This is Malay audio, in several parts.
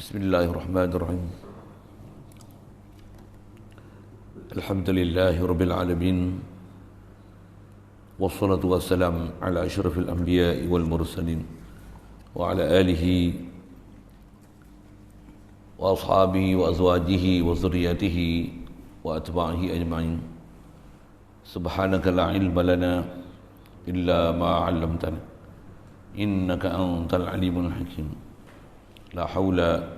Bismillahirrahmanirrahim. Alhamdulillahi rabbil alamin. Wassalatu wassalam ala asyrafil anbiya'i wal mursalin wa ala alihi wa ashabihi wa azwajihi wa zurriyatihi wa atba'ihi ajma'in. Subhanaka la ilma lana illa ma 'allamtana innaka antal alimul hakim. La hawla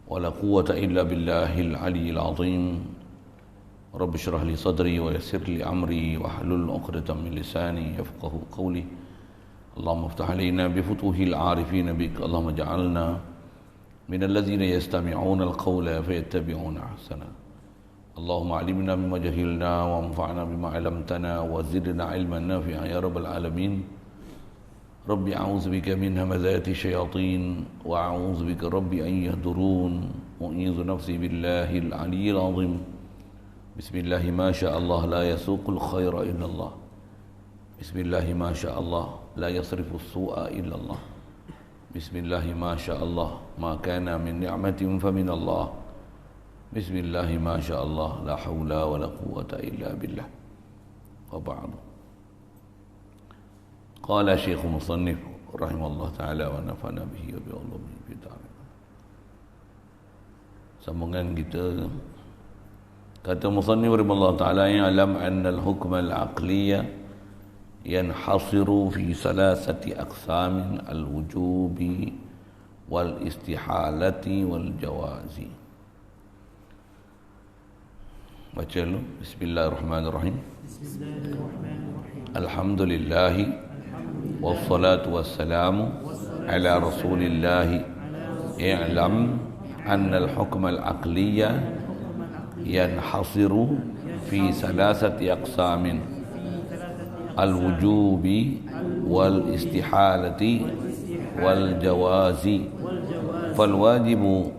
wa la quwwata illa billahil aliyyil azim. Rabbi shrah li sadri wa yassir li amri wa hlul 'uqdatam min lisani yafqahu qawli. Allahumma iftah alaina bi futuhil 'arifin bik. Allahumma ja'alna min alladhina yastami'una al-qawla fayattabi'una ahsana. Allahumma 'allimna mimma jahilna wa anfa'na bima 'allamtana wa zidna 'ilman nafi'an ya rabbal alamin. Rabbi a'udzu bika min hamazati syayatin wa a'udzu bika rabbi an yahdurun. U'idzu nafsi billahil 'aliyyil 'azim. Bismillahi ma sya'allah la yasuqul khaira illa Allah. Bismillahi ma sya'allah la yasrifu as-su'a illa Allah. Bismillahi ma sya'allah ma kana min ni'matin fa min Allah. Bismillahi ma sya'allah la haula wa la quwwata illa billah. Wa ba'du. Qala Syekh Musannif rahimahullah ta'ala wa nafa'na bihi wa bi'ulumihi fi ta'ala. Sambungan kita, kata Musannif rahimahullah ta'ala, ya'lam anna al-hukm al-aqliya yanhasiru fi salasati aqsamin al-wujubi wal-istihalati wal-jawazi. Baca dulu. Bismillahirrahmanirrahim. Alhamdulillahi wassalatu wassalamu ala rasulillahi. I'lam anna al-hukm al-aqliya yanhasiru fi salasati aqsamin al-wujubi wal-istihalati wal-jawazi. Fal-wajibu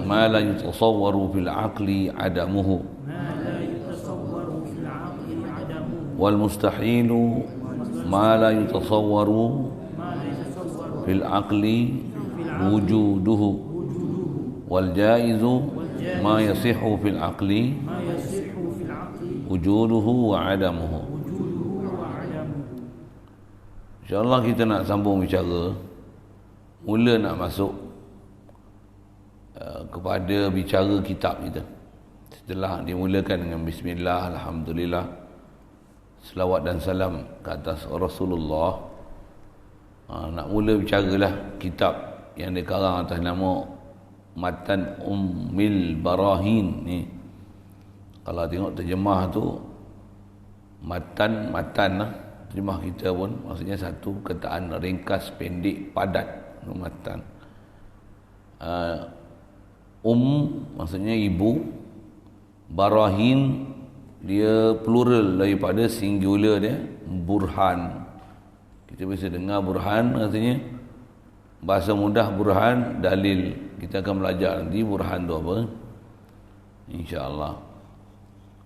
ma la yutasawwaru fil aqli adamuhu wal-mustahilu ma la yutasawwaru fil aqli wujuduhu wal-jaizu ma yasihu fil aqli wujuduhu wa adamuhu. InsyaAllah kita nak sambung bicara, mula nak masuk kepada bicara kitab kita. Setelah dimulakan dengan bismillah, alhamdulillah, selawat dan salam ke atas Rasulullah, nak mula bicaralah kitab yang dikarang atas nama Matan Ummil Barahin ni. Kalau tengok terjemah tu, matan lah terjemah kita pun, maksudnya satu kataan ringkas, pendek, padat. Matan maksudnya ibu, barahin dia plural daripada singular dia, burhan. Kita biasa dengar burhan, artinya bahasa mudah burhan, dalil. Kita akan belajar nanti burhan tu apa, insya-Allah.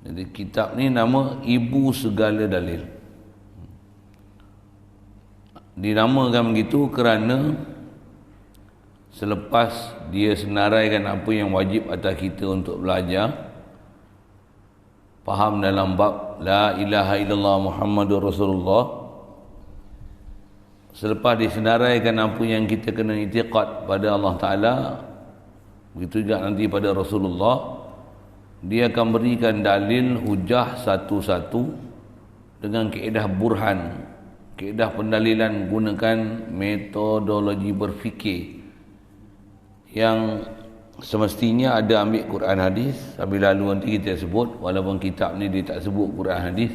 Jadi kitab ni nama Ibu Segala Dalil. Dinamakan begitu kerana selepas dia senaraikan apa yang wajib atas kita untuk belajar, faham dalam bab la ilaha illallah Muhammadur Rasulullah, selepas disenaraikan apa yang kita kena i'tiqad pada Allah Ta'ala, begitu juga nanti pada Rasulullah, dia akan berikan dalil hujah satu-satu dengan kaedah burhan, kaedah pendalilan gunakan metodologi berfikir yang semestinya ada ambil Quran hadis. Habis lalu nanti kita sebut, walaupun kitab ni dia tak sebut Quran hadis,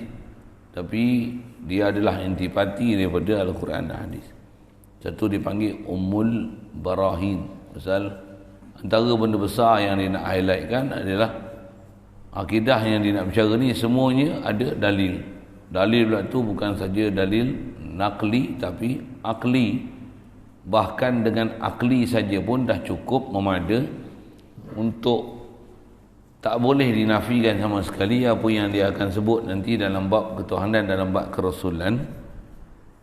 tapi dia adalah intipati daripada Al-Quran dan hadis. Satu dipanggil Ummul Barahin. Pasal antara benda besar yang dia nak highlightkan adalah akidah yang dia nak bicara ni semuanya ada dalil. Dalil pula tu bukan saja dalil naqli tapi akli. Bahkan dengan akli saja pun dah cukup memada untuk tak boleh dinafikan sama sekali apa yang dia akan sebut nanti dalam bab ketuhanan, dalam bab kerasulan.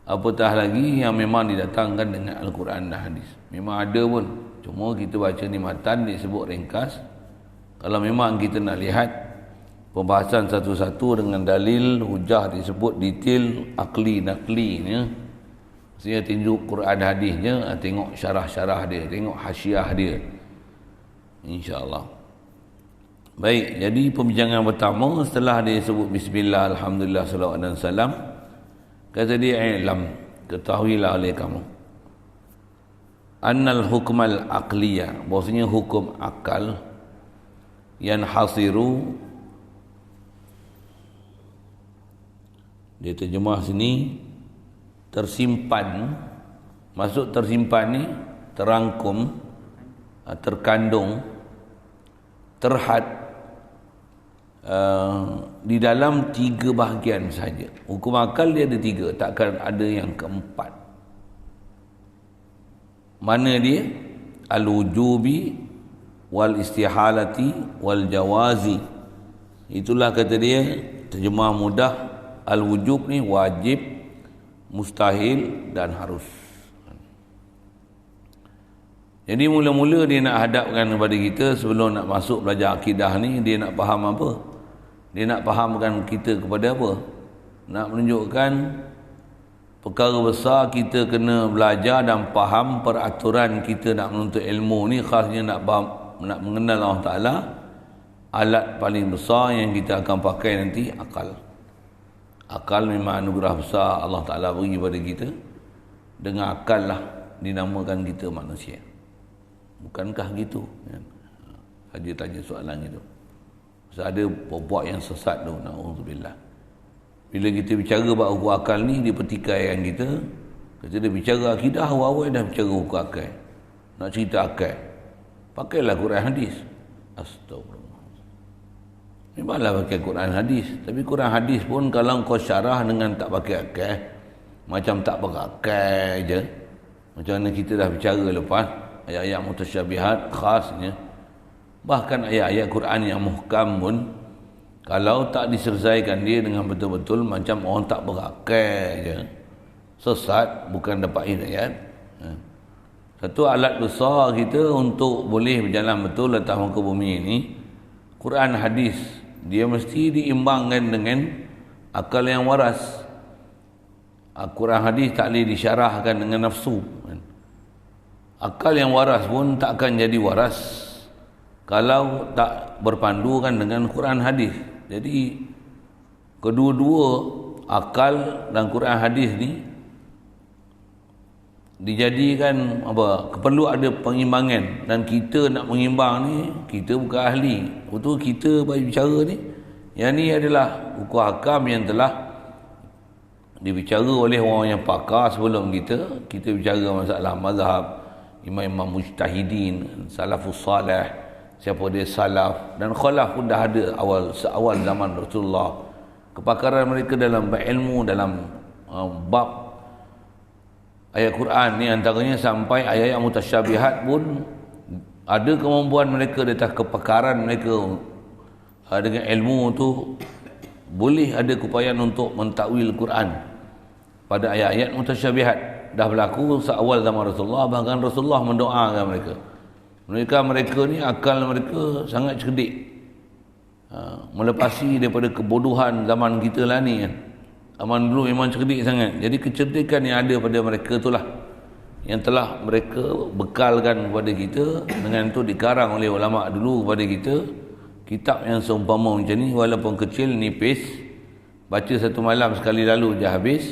Apatah lagi yang memang didatangkan dengan Al-Quran dan hadis. Memang ada pun Cuma kita baca ni matan disebut ringkas. Kalau memang kita nak lihat pembahasan satu-satu dengan dalil, hujah disebut detail, akli, naklinya, maksudnya tunjuk Quran hadisnya, tengok syarah-syarah dia, tengok hasyiah dia, insya-Allah. Baik, jadi pembincangan pertama setelah dia sebut bismillah, alhamdulillah, salawat dan salam, kata dia, ilam, ketahuilah oleh kamu, annal hukmal aqliyah, bahasanya hukum akal, yang hasiru, dia terjemah sini tersimpan. Maksud tersimpan ni terangkum, terkandung, terhad di dalam 3 bahagian saja. Hukum akal dia ada 3, takkan ada yang keempat. Mana dia? Al-wujubi wal istihalati wal jawazi. Itulah kata dia, terjemah mudah, al-wujub ni wajib, mustahil dan harus. Jadi mula-mula dia nak hadapkan kepada kita sebelum nak masuk belajar akidah ni, dia nak faham apa? Dia nak fahamkan kita kepada apa? Nak menunjukkan perkara besar kita kena belajar dan faham peraturan kita nak menuntut ilmu ni, khasnya nak mengenal Allah Ta'ala. Alat paling besar yang kita akan pakai nanti akal. Akal memang anugerah besar Allah Ta'ala beri pada kita. Dengan akal lah dinamakan kita manusia. Bukankah gitu? Haji tanya soalan itu. Sebab ada buat yang sesat tu, na'udzubillah. Bila kita bicara bab hukum akal ni, dia pertikaikan kita. Kata dia bicara akidah, awal-awal dah bicara hukum akal. Nak cerita akal, pakailah Quran hadis. Astagfirullah. Memanglah pakai Quran hadis. Tapi Quran hadis pun kalau kau syarah dengan tak pakai akal, macam tak pakai akal je. Macam mana kita dah bicara lepas, ayat-ayat mutasyabihat khasnya. Bahkan ayat-ayat Quran yang muhkam pun, kalau tak diselesaikan dia dengan betul-betul, macam orang tak berakal je, sesat, bukan dapat hidayat. Satu alat besar kita untuk boleh berjalan betul atas muka bumi ini, Quran hadis, dia mesti diimbangkan dengan akal yang waras. Quran hadis tak boleh disyarahkan dengan nafsu. Akal yang waras pun tak akan jadi waras kalau tak berpandukan dengan Quran hadis. Jadi kedua-dua akal dan Quran hadis ni dijadikan apa? Perlu ada pengimbangan, dan kita nak mengimbang ni, kita bukan ahli. Betul kita bagi bicara ni. Yang ni adalah hukum hakam yang telah dibicara oleh orang yang pakar sebelum kita. Kita bicara masalah mazhab, imam-imam mujtahidin, salafus salih, siapa dia salaf, dan khalaf pun dah ada seawal zaman Rasulullah. Kepakaran mereka dalam ilmu, dalam bab ayat Quran ni, antaranya sampai ayat-ayat mutasyabihat pun ada kemampuan mereka di atas kepakaran mereka dengan ilmu tu, boleh ada keupayaan untuk mentakwil Quran pada ayat-ayat mutasyabihat. Dah berlaku seawal zaman Rasulullah, bahkan Rasulullah mendoakan mereka. Mereka ni akal mereka sangat cerdik, melepasi daripada kebodohan zaman kita lah ni kan. Zaman dulu memang cerdik sangat. Jadi kecerdikan yang ada pada mereka itulah yang telah mereka bekalkan kepada kita. Dengan itu dikarang oleh ulama dulu kepada kita kitab yang seumpama macam ni, walaupun kecil, nipis, baca satu malam sekali lalu je habis.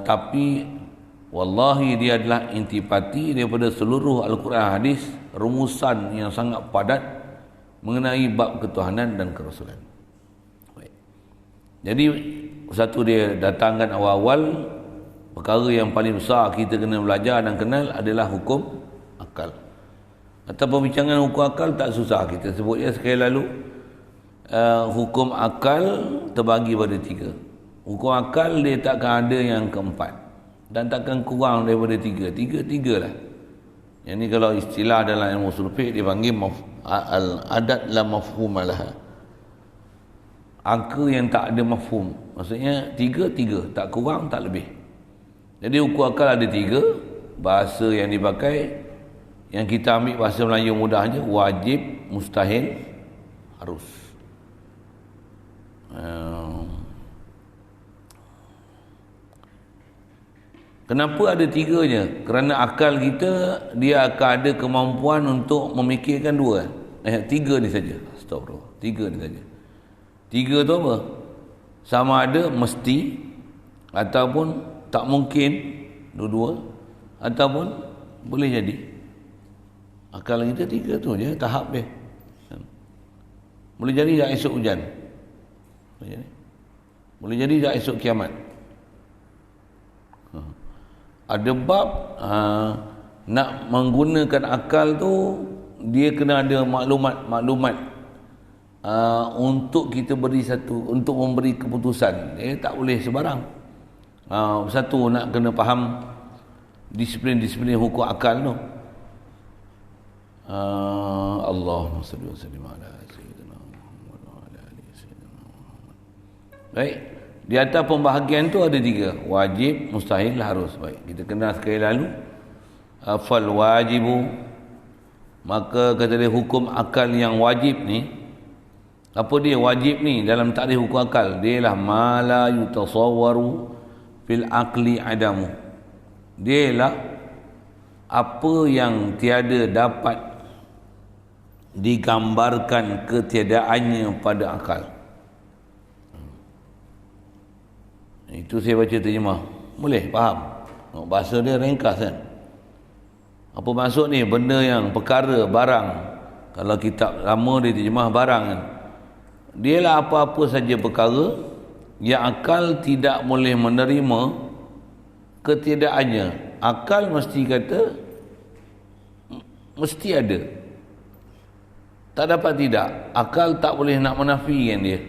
Tapi wallahi dia adalah intipati daripada seluruh Al-Quran hadis, rumusan yang sangat padat mengenai bab ketuhanan dan kerasulan. Baik. Jadi satu dia datangkan awal-awal, perkara yang paling besar kita kena belajar dan kenal adalah hukum akal. Atau pembincangan hukum akal tak susah, kita sebut ya sekali lalu. Hukum akal terbagi pada 3. Hukum akal dia takkan ada yang keempat, dan takkan kurang daripada 3. 3 lah. Yang ni kalau istilah dalam ilmu usul fiqh dipanggil al-adat la mafhum laha. Angka yang tak ada mafhum. Maksudnya 3, tak kurang, tak lebih. Jadi hukum akal ada 3. Bahasa yang dipakai Yang kita ambil bahasa Melayu mudah je, wajib, mustahil, harus. Kenapa ada tiganya? Kerana akal kita, dia akan ada kemampuan untuk memikirkan dua. Tiga ni saja. Astagfirullah. Tiga ni saja. Tiga tu apa? Sama ada mesti, ataupun tak mungkin, dua-dua, ataupun boleh jadi. Akal kita tiga tu je, tahap dia. Boleh jadi tak esok hujan? Boleh jadi tak esok kiamat? Ada bab nak menggunakan akal tu, dia kena ada maklumat untuk kita beri satu, untuk memberi keputusan. Tak boleh sebarang. Satu, nak kena faham disiplin-disiplin hukum akal tu. Allahumma salli wa sallim ala sayyidina Muhammad wa ala alihi sayyidina Muhammad. Baik, di atas pembahagian tu ada tiga, wajib, mustahil, harus. Baik, kita kenal sekali lalu. Fal wajibu, maka kata dia hukum akal yang wajib ni, apa dia wajib ni dalam takrif hukum akal? Dia lah ma la yutasawwaru fil aqli adamu. Dia lah apa yang tiada dapat digambarkan ketiadaannya pada akal. Itu saya baca terjemah. Boleh faham? Bahasa dia ringkas kan? Apa maksud ni? Benda yang perkara, barang. Kalau kitab lama dia terjemah barang kan? Dia lah apa-apa saja perkara yang akal tidak boleh menerima ketiadaannya. Akal mesti kata mesti ada. Tak dapat tidak. Akal tak boleh nak menafikan dia.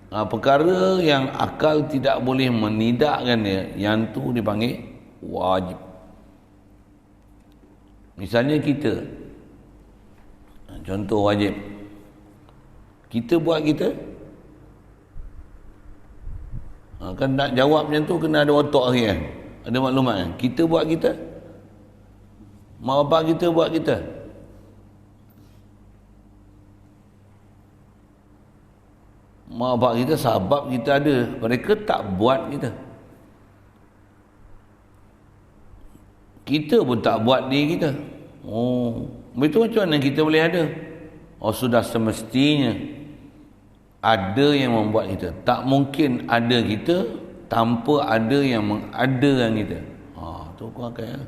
Perkara yang akal tidak boleh menidakkan dia, yang tu dipanggil wajib. Misalnya kita, contoh wajib, kita buat kita, kan nak jawab macam tu kena ada otak lagi kan, ada maklumat kan. Kita buat kita, mak bapak kita buat kita. Mak bapak kita sebab kita ada, mereka tak buat kita. Kita pun tak buat diri kita. Betul, macam mana kita boleh ada? Sudah semestinya ada yang membuat kita. Tak mungkin ada kita tanpa ada yang mengadakan kita. Tu aku akal.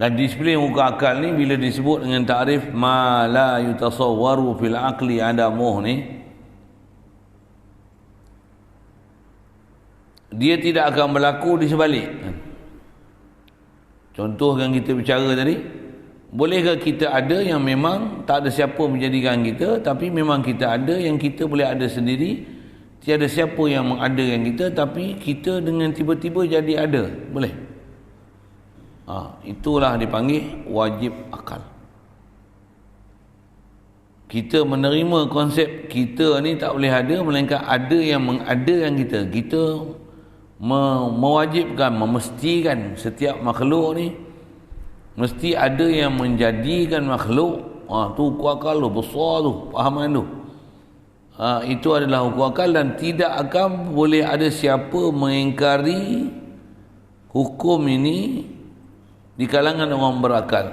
Dan disiplin hukum akal ni bila disebut dengan takrif ma la yutasawwaru fil aqli adamuh ni, dia tidak akan berlaku di sebalik. Contoh yang kita bicara tadi, bolehkah kita ada yang memang tak ada siapa menjadikan kita, tapi memang kita ada yang kita boleh ada sendiri, tiada siapa yang mengadakan kita, tapi kita dengan tiba-tiba jadi ada, boleh? Itulah dipanggil wajib akal. Kita menerima konsep kita ni tak boleh ada, melainkan ada yang mengadakan kita. Kita mewajibkan, memestikan setiap makhluk ni mesti ada yang menjadikan makhluk. Tu hukum akal tu, besar tu, pahaman tu. Itu adalah hukum akal, dan tidak akan boleh ada siapa mengingkari hukum ini di kalangan orang berakal.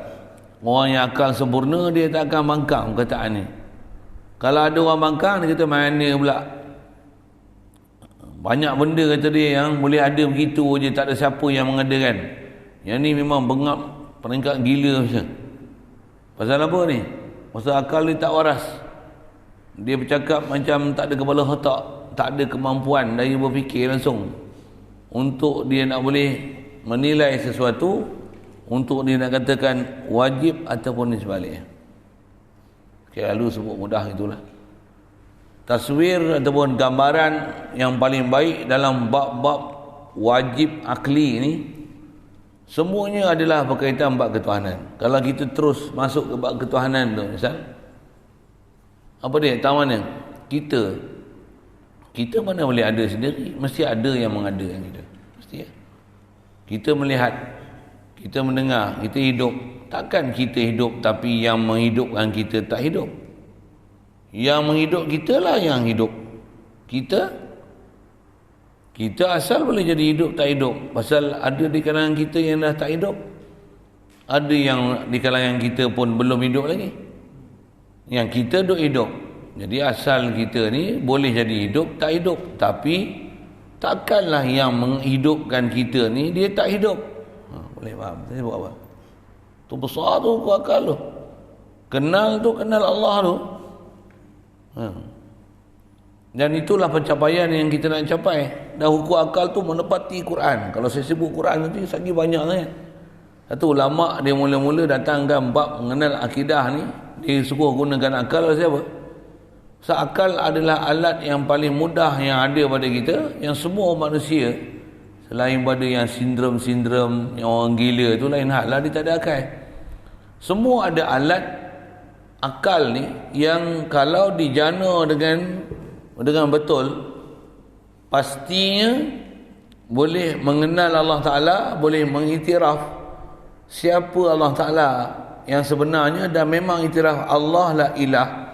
Orang yang akal sempurna, dia tak akan bangkang perkataan ni. Kalau ada orang bangkang, dia kata mana pula. Banyak benda kata dia yang boleh ada begitu je, tak ada siapa yang mengadakan. Yang ni memang bengap, peringkat gila macam. Pasal apa ni? Pasal akal dia tak waras. Dia bercakap macam tak ada kepala otak, tak ada kemampuan daya berfikir langsung untuk dia nak boleh menilai sesuatu, untuk dia nak katakan wajib ataupun sebaliknya. Lalu sebut mudah itulah. Taswir ataupun gambaran yang paling baik dalam bab-bab wajib akli ni, semuanya adalah berkaitan bab ketuhanan. Kalau kita terus masuk ke bab ketuhanan tu, misal apa dia? Tahu mana? Kita mana boleh ada sendiri? Mesti ada yang mengadakan kita. Mesti ya. Kita melihat, Kita mendengar, kita hidup. Takkan kita hidup tapi yang menghidupkan kita tak hidup. Yang menghidup kita lah yang hidup. Kita asal boleh jadi hidup tak hidup. Pasal ada di kalangan kita yang dah tak hidup. Ada yang di kalangan kita pun belum hidup lagi. Yang kita duk hidup. Jadi asal kita ni boleh jadi hidup tak hidup. Tapi takkanlah yang menghidupkan kita ni dia tak hidup. Boleh faham? Saya buat apa? Tu besar tu hukum akal tu. Kenal Allah tu. Dan itulah pencapaian yang kita nak capai. Dan hukum akal tu menepati Quran. Kalau saya sebut Quran nanti lagi banyak sangat. Satu ulama dia mula-mula datangkan bab mengenal akidah ni, dia suruh gunakan akal siapa? Akal adalah alat yang paling mudah yang ada pada kita, yang semua manusia selain pada yang sindrom-sindrom, yang orang gila tu lain hal lah, dia tak ada akal. Semua ada alat akal ni yang kalau dijana dengan betul, pastinya boleh mengenal Allah Ta'ala, boleh mengiktiraf siapa Allah Ta'ala yang sebenarnya, dan memang iktiraf Allah la ilah.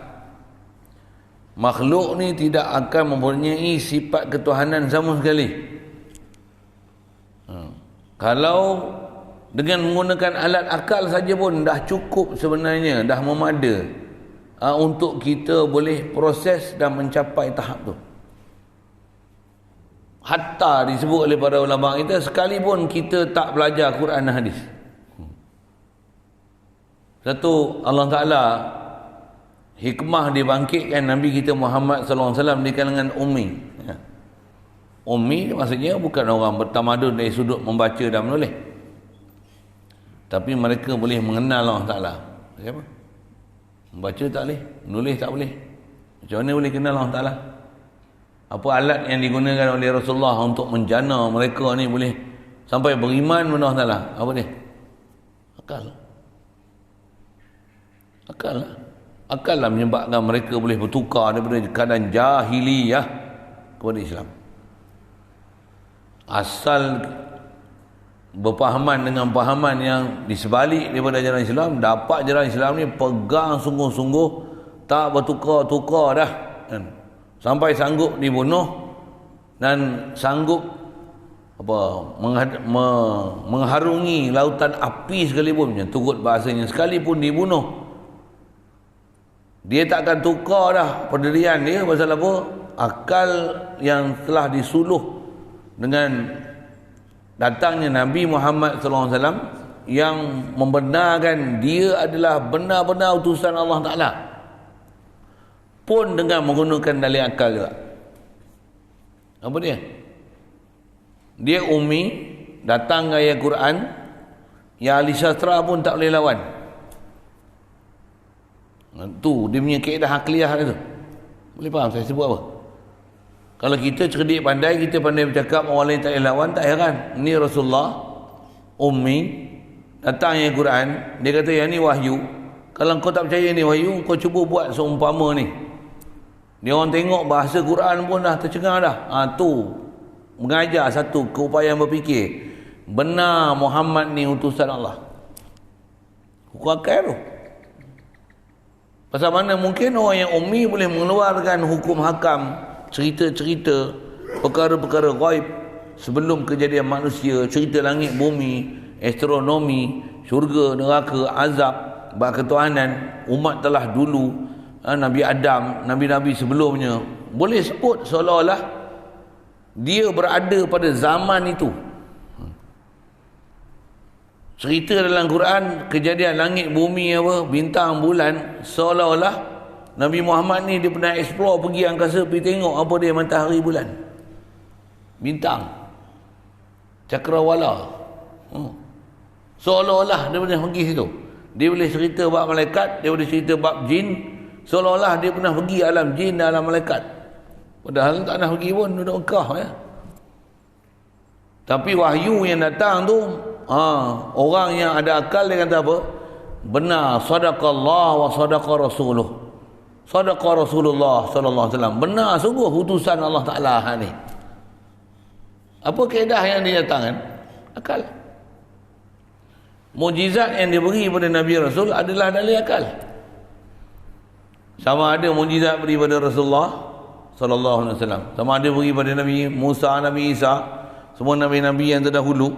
Makhluk ni tidak akan mempunyai sifat ketuhanan sama sekali. Kalau dengan menggunakan alat akal saja pun dah cukup sebenarnya, dah memada untuk kita boleh proses dan mencapai tahap tu. Hatta disebut oleh para ulama kita, sekalipun kita tak belajar Quran dan hadis. Satu, Allah Ta'ala hikmah dibangkitkan Nabi kita Muhammad sallallahu alaihi wasallam di kalangan ummi. Ummi maksudnya bukan orang bertamadun dari sudut membaca dan menulis, tapi mereka boleh mengenal Allah Ta'ala. Siapa? Membaca tak boleh, menulis tak boleh. Macam mana boleh kenal Allah Ta'ala? Apa alat yang digunakan oleh Rasulullah untuk menjana mereka ni boleh sampai beriman kepada Allah Ta'ala? Apa dia? Akal lah menyebabkan mereka boleh bertukar daripada keadaan jahiliyah kepada Islam. Asal berpahaman dengan pahaman yang di sebalik daripada jalan Islam, dapat jalan Islam ni pegang sungguh-sungguh, tak bertukar-tukar dah, sampai sanggup dibunuh dan sanggup mengharungi lautan api sekalipun, turut bahasanya, sekalipun dibunuh dia tak akan tukar dah pendirian dia. Pasal apa? Akal yang telah disuluh dengan datangnya Nabi Muhammad SAW yang membenarkan dia adalah benar-benar utusan Allah Ta'ala, pun dengan menggunakan dalil akal juga. Apa dia? Dia ummi, datang gaya Quran, yang ahli sastra pun tak boleh lawan. Tu dia punya kaedah akliyah tu. Boleh faham saya sebut apa? Kalau kita cerdik pandai, kita pandai bercakap, orang lain tak boleh lawan, tak heran. Ni Rasulullah ummi, datang yang Quran, dia kata yang ni wahyu. Kalau kau tak percaya ni wahyu, kau cuba buat seumpama ni. Dia orang tengok bahasa Quran pun dah tercengang dah. Tu mengajar satu keupayaan berfikir, benar Muhammad ni utusan Allah. Hukum akal tu. Pasal mana mungkin orang yang ummi boleh mengeluarkan hukum hakam, cerita-cerita, perkara-perkara ghaib sebelum kejadian manusia, cerita langit bumi, astronomi, syurga, neraka, azab, bab ketuhanan, umat telah dulu, Nabi Adam, nabi-nabi sebelumnya. Boleh sebut seolah-olah dia berada pada zaman itu. Cerita dalam Quran kejadian langit bumi apa, bintang bulan, seolah-olah Nabi Muhammad ni dia pernah explore, pergi angkasa, pergi tengok apa dia matahari bulan, bintang, cakrawala. Seolah-olah dia pernah pergi situ. Dia boleh cerita bab malaikat, dia boleh cerita bab jin, seolah-olah dia pernah pergi alam jin dan alam malaikat. Padahal tak nak pergi pun, duduk Mekah ya. Tapi wahyu yang datang tu, orang yang ada akal dia kata apa? Benar, sadaqallah wa sadaqa rasuluh. Sadaqa Rasulullah sallallahu alaihi wasallam. Benar sungguh utusan Allah Taala ni. Apa kaedah yang dia datangkan? Akal. Mukjizat yang diberi kepada Nabi Rasul adalah dalil akal. Sama ada mukjizat beri pada Rasulullah sallallahu alaihi wasallam, sama ada beri pada Nabi Musa, Nabi Isa, semua nabi-nabi yang terdahulu.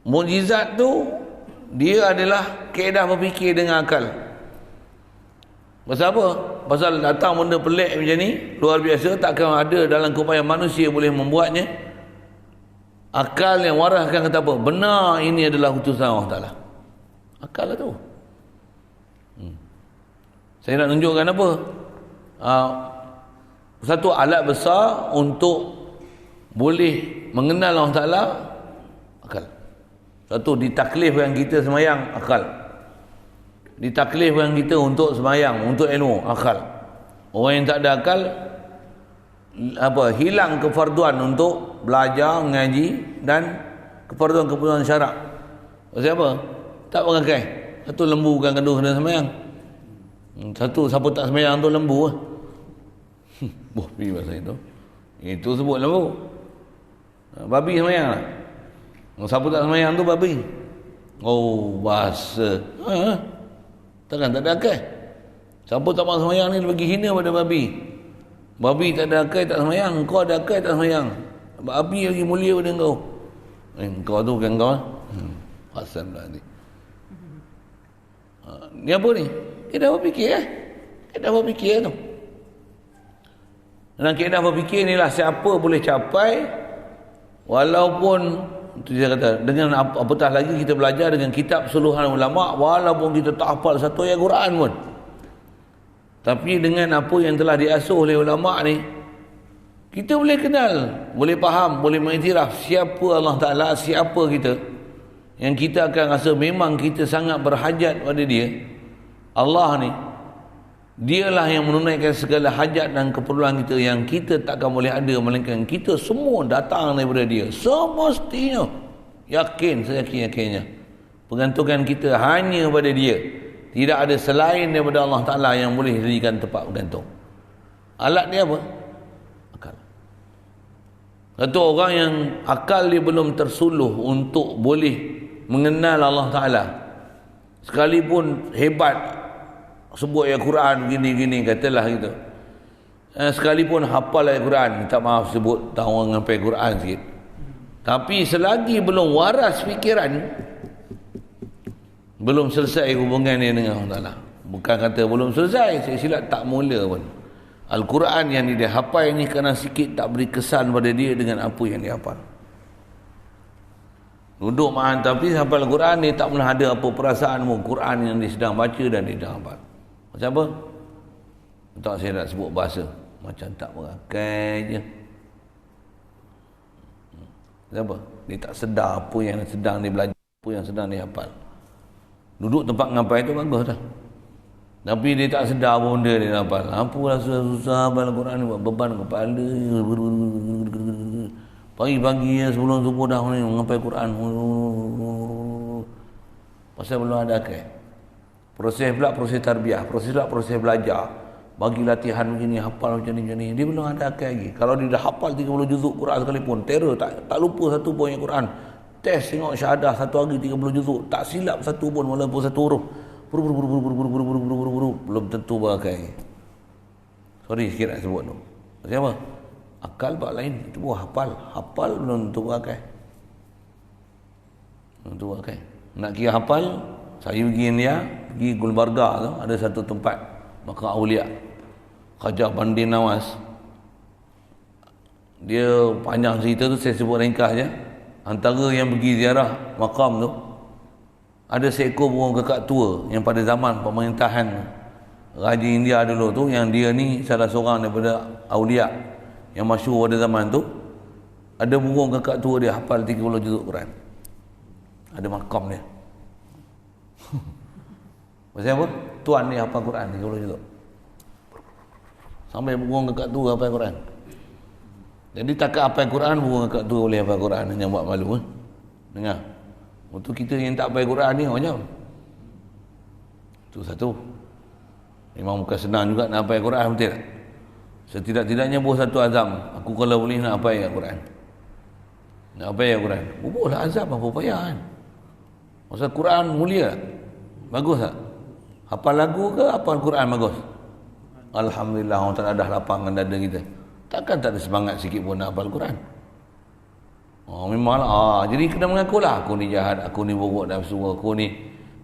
Mukjizat tu dia adalah kaedah berfikir dengan akal. Pasal apa? Pasal datang benda pelik macam ni, luar biasa, takkan ada dalam keupayaan manusia boleh membuatnya. Akal yang waras akan kata apa? Benar, ini adalah utusan Allah Ta'ala. Akal lah tu. Saya nak tunjukkan apa? Satu alat besar untuk boleh mengenal Allah Ta'ala, akal. Satu, ditaklifkan kita semayang, akal. Ditaklifkan kita untuk semayang, untuk ilmu, akal. Orang yang tak ada akal, hilang kefarduan untuk belajar, mengaji dan kefarduan-kefarduan syarak. Pasal apa? Tak pakai. Satu, lembu bukan gaduh dan semayang. Satu, siapa tak semayang tu lembu lah. Boh, pergi bahasa itu. Itu sebut lembu. Babi semayang lah. Siapa tak semayang tu babi. Oh, bahasa. Takkan tak ada akal. Siapa tak mahu semayang ni bagi hina pada babi. Babi tak ada akal, tak semayang. Kau ada akal, tak semayang. Babi lagi mulia pada kau. Kau tu bukan kau. Hasan pula ni. Ni apa ni? Kaedah berfikir Kaedah berfikir tu. Dan kaedah berfikir inilah siapa boleh capai, walaupun itu dia kata, dengan apatah lagi kita belajar dengan kitab suluhan ulama, walaupun kita tak hafal satu ayat Quran pun, tapi dengan apa yang telah diasuh oleh ulama ni, kita boleh kenal, boleh faham, boleh mengiktiraf siapa Allah Ta'ala, siapa kita, yang kita akan rasa memang kita sangat berhajat pada dia. Allah ni, dialah yang menunaikan segala hajat dan keperluan kita, yang kita takkan boleh ada melainkan kita semua datang daripada dia. Semestinya yakin, seyakin-yakinnya pergantungan kita hanya pada dia. Tidak ada selain daripada Allah Ta'ala yang boleh dijadikan tempat bergantung. Alat dia apa? Akal. Satu orang yang akal dia belum tersuluh untuk boleh mengenal Allah Ta'ala, sekalipun hebat sebut ayat Quran gini-gini, katalah gitu, sekalipun hafal ayat Quran, minta maaf sebut tahu orang hafal Quran sikit, tapi selagi belum waras fikiran, belum selesai hubungan dia dengan Allah Ta'ala. Bukan kata belum selesai, saya silap, tak mula pun. Al-Quran yang dia hafal ni kerana sikit tak beri kesan pada dia dengan apa yang dia hafal. Duduk mahan tapi hafal Al-Quran ni tak pernah ada apa perasaan Quran yang dia sedang baca dan dia sedang hafal. Macam apa? Tak, saya nak sebut bahasa macam tak berakai je. Macam apa? Dia tak sedar apa yang sedang dia belajar, apa yang sedang dia hafal. Duduk tempat ngapai itu bagus dah, tapi dia tak sedar apa benda dia hafal. Apalah susah-susah hafal Al-Quran ni, buat beban kepala. Pagi-pagi sebelum subuh dah ni menghafal Quran. Pasal belum ada akal. Proses pula proses tarbiyah, proses belajar. Bagi latihan begini, hafal macam ni. Dia belum ada akal lagi. Kalau dia dah hafal 30 juzuk Quran sekalipun, terror, tak lupa satu pun ayat Quran. Test tengok syahadah satu hari 30 juzuk, tak silap satu pun walaupun satu huruf. Belum tentu berakai. Sorry sikit nak sebut tu. Maksudnya apa? Akal bab lain, itu buah hafal belum tentu berakai. Belum tentu berakai. Nak kira hafal, saya pergi India, pergi Gulbarga tu, ada satu tempat makam Aulia Khaja Bandar Nawas. Dia panjang cerita tu, saya sebut ringkas je. Antara yang pergi ziarah makam tu, ada seekor burung kekak tua yang pada zaman pemerintahan Raja India dulu tu, yang dia ni salah seorang daripada Aulia yang masyhur pada zaman tu. Ada burung kekak tua dia hafal 30 juzuk Quran. Ada makam dia. Maksudnya apa? Tuan dia hafal Quran 30 juzuk. Sampai burung kekak tua hafal Quran. Jadi takat hafal Quran, burung kekak tua boleh hafal Quran, hanya buat malu. Dengar. Untuk kita yang tak hafal Quran ni macam. Itu satu. Memang bukan senang juga nak hafal Quran, betul tak? Setidak-tidaknya buat satu azam. Aku kalau boleh nak hafal ayat Quran. Nak hafal ayat Quran. Buatlah azam, apa payah kan? Pasal Quran mulia. Bagus tak? Hafal lagu ke hafal Quran bagus? Alhamdulillah, orang tak ada lapangkan dada kita. Takkan tak ada semangat sikit pun nak hafal Quran. Memanglah. Jadi kena mengakulah, aku ni jahat, aku ni buruk nafsu, aku ni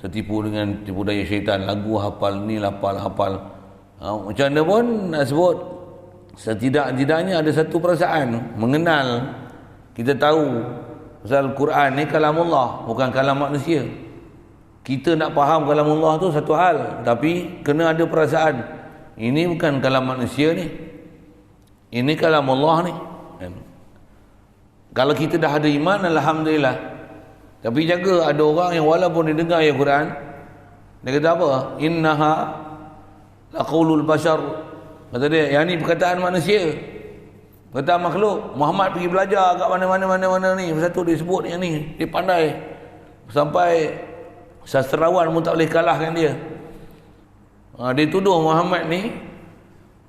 tertipu dengan tipu daya syaitan. Lagu hafal ni, hafal. Macam mana pun nak sebut, setidak-tidaknya ada satu perasaan mengenal. Kita tahu pasal Quran ni kalamullah, bukan kalam manusia. Kita nak faham kalamullah tu satu hal, tapi kena ada perasaan, ini bukan kalam manusia ni, ini kalamullah ni. Kalau kita dah ada iman, alhamdulillah. Tapi jaga, ada orang yang walaupun dia dengar ayat Quran, dia kata apa? Innaha laqaulul bashar. Kata dia, yang ni perkataan manusia, perkataan makhluk. Muhammad pergi belajar kat mana-mana ni, satu dia sebut yang ni, dia pandai sampai sastrawan pun tak boleh kalahkan dia. Dia tuduh Muhammad ni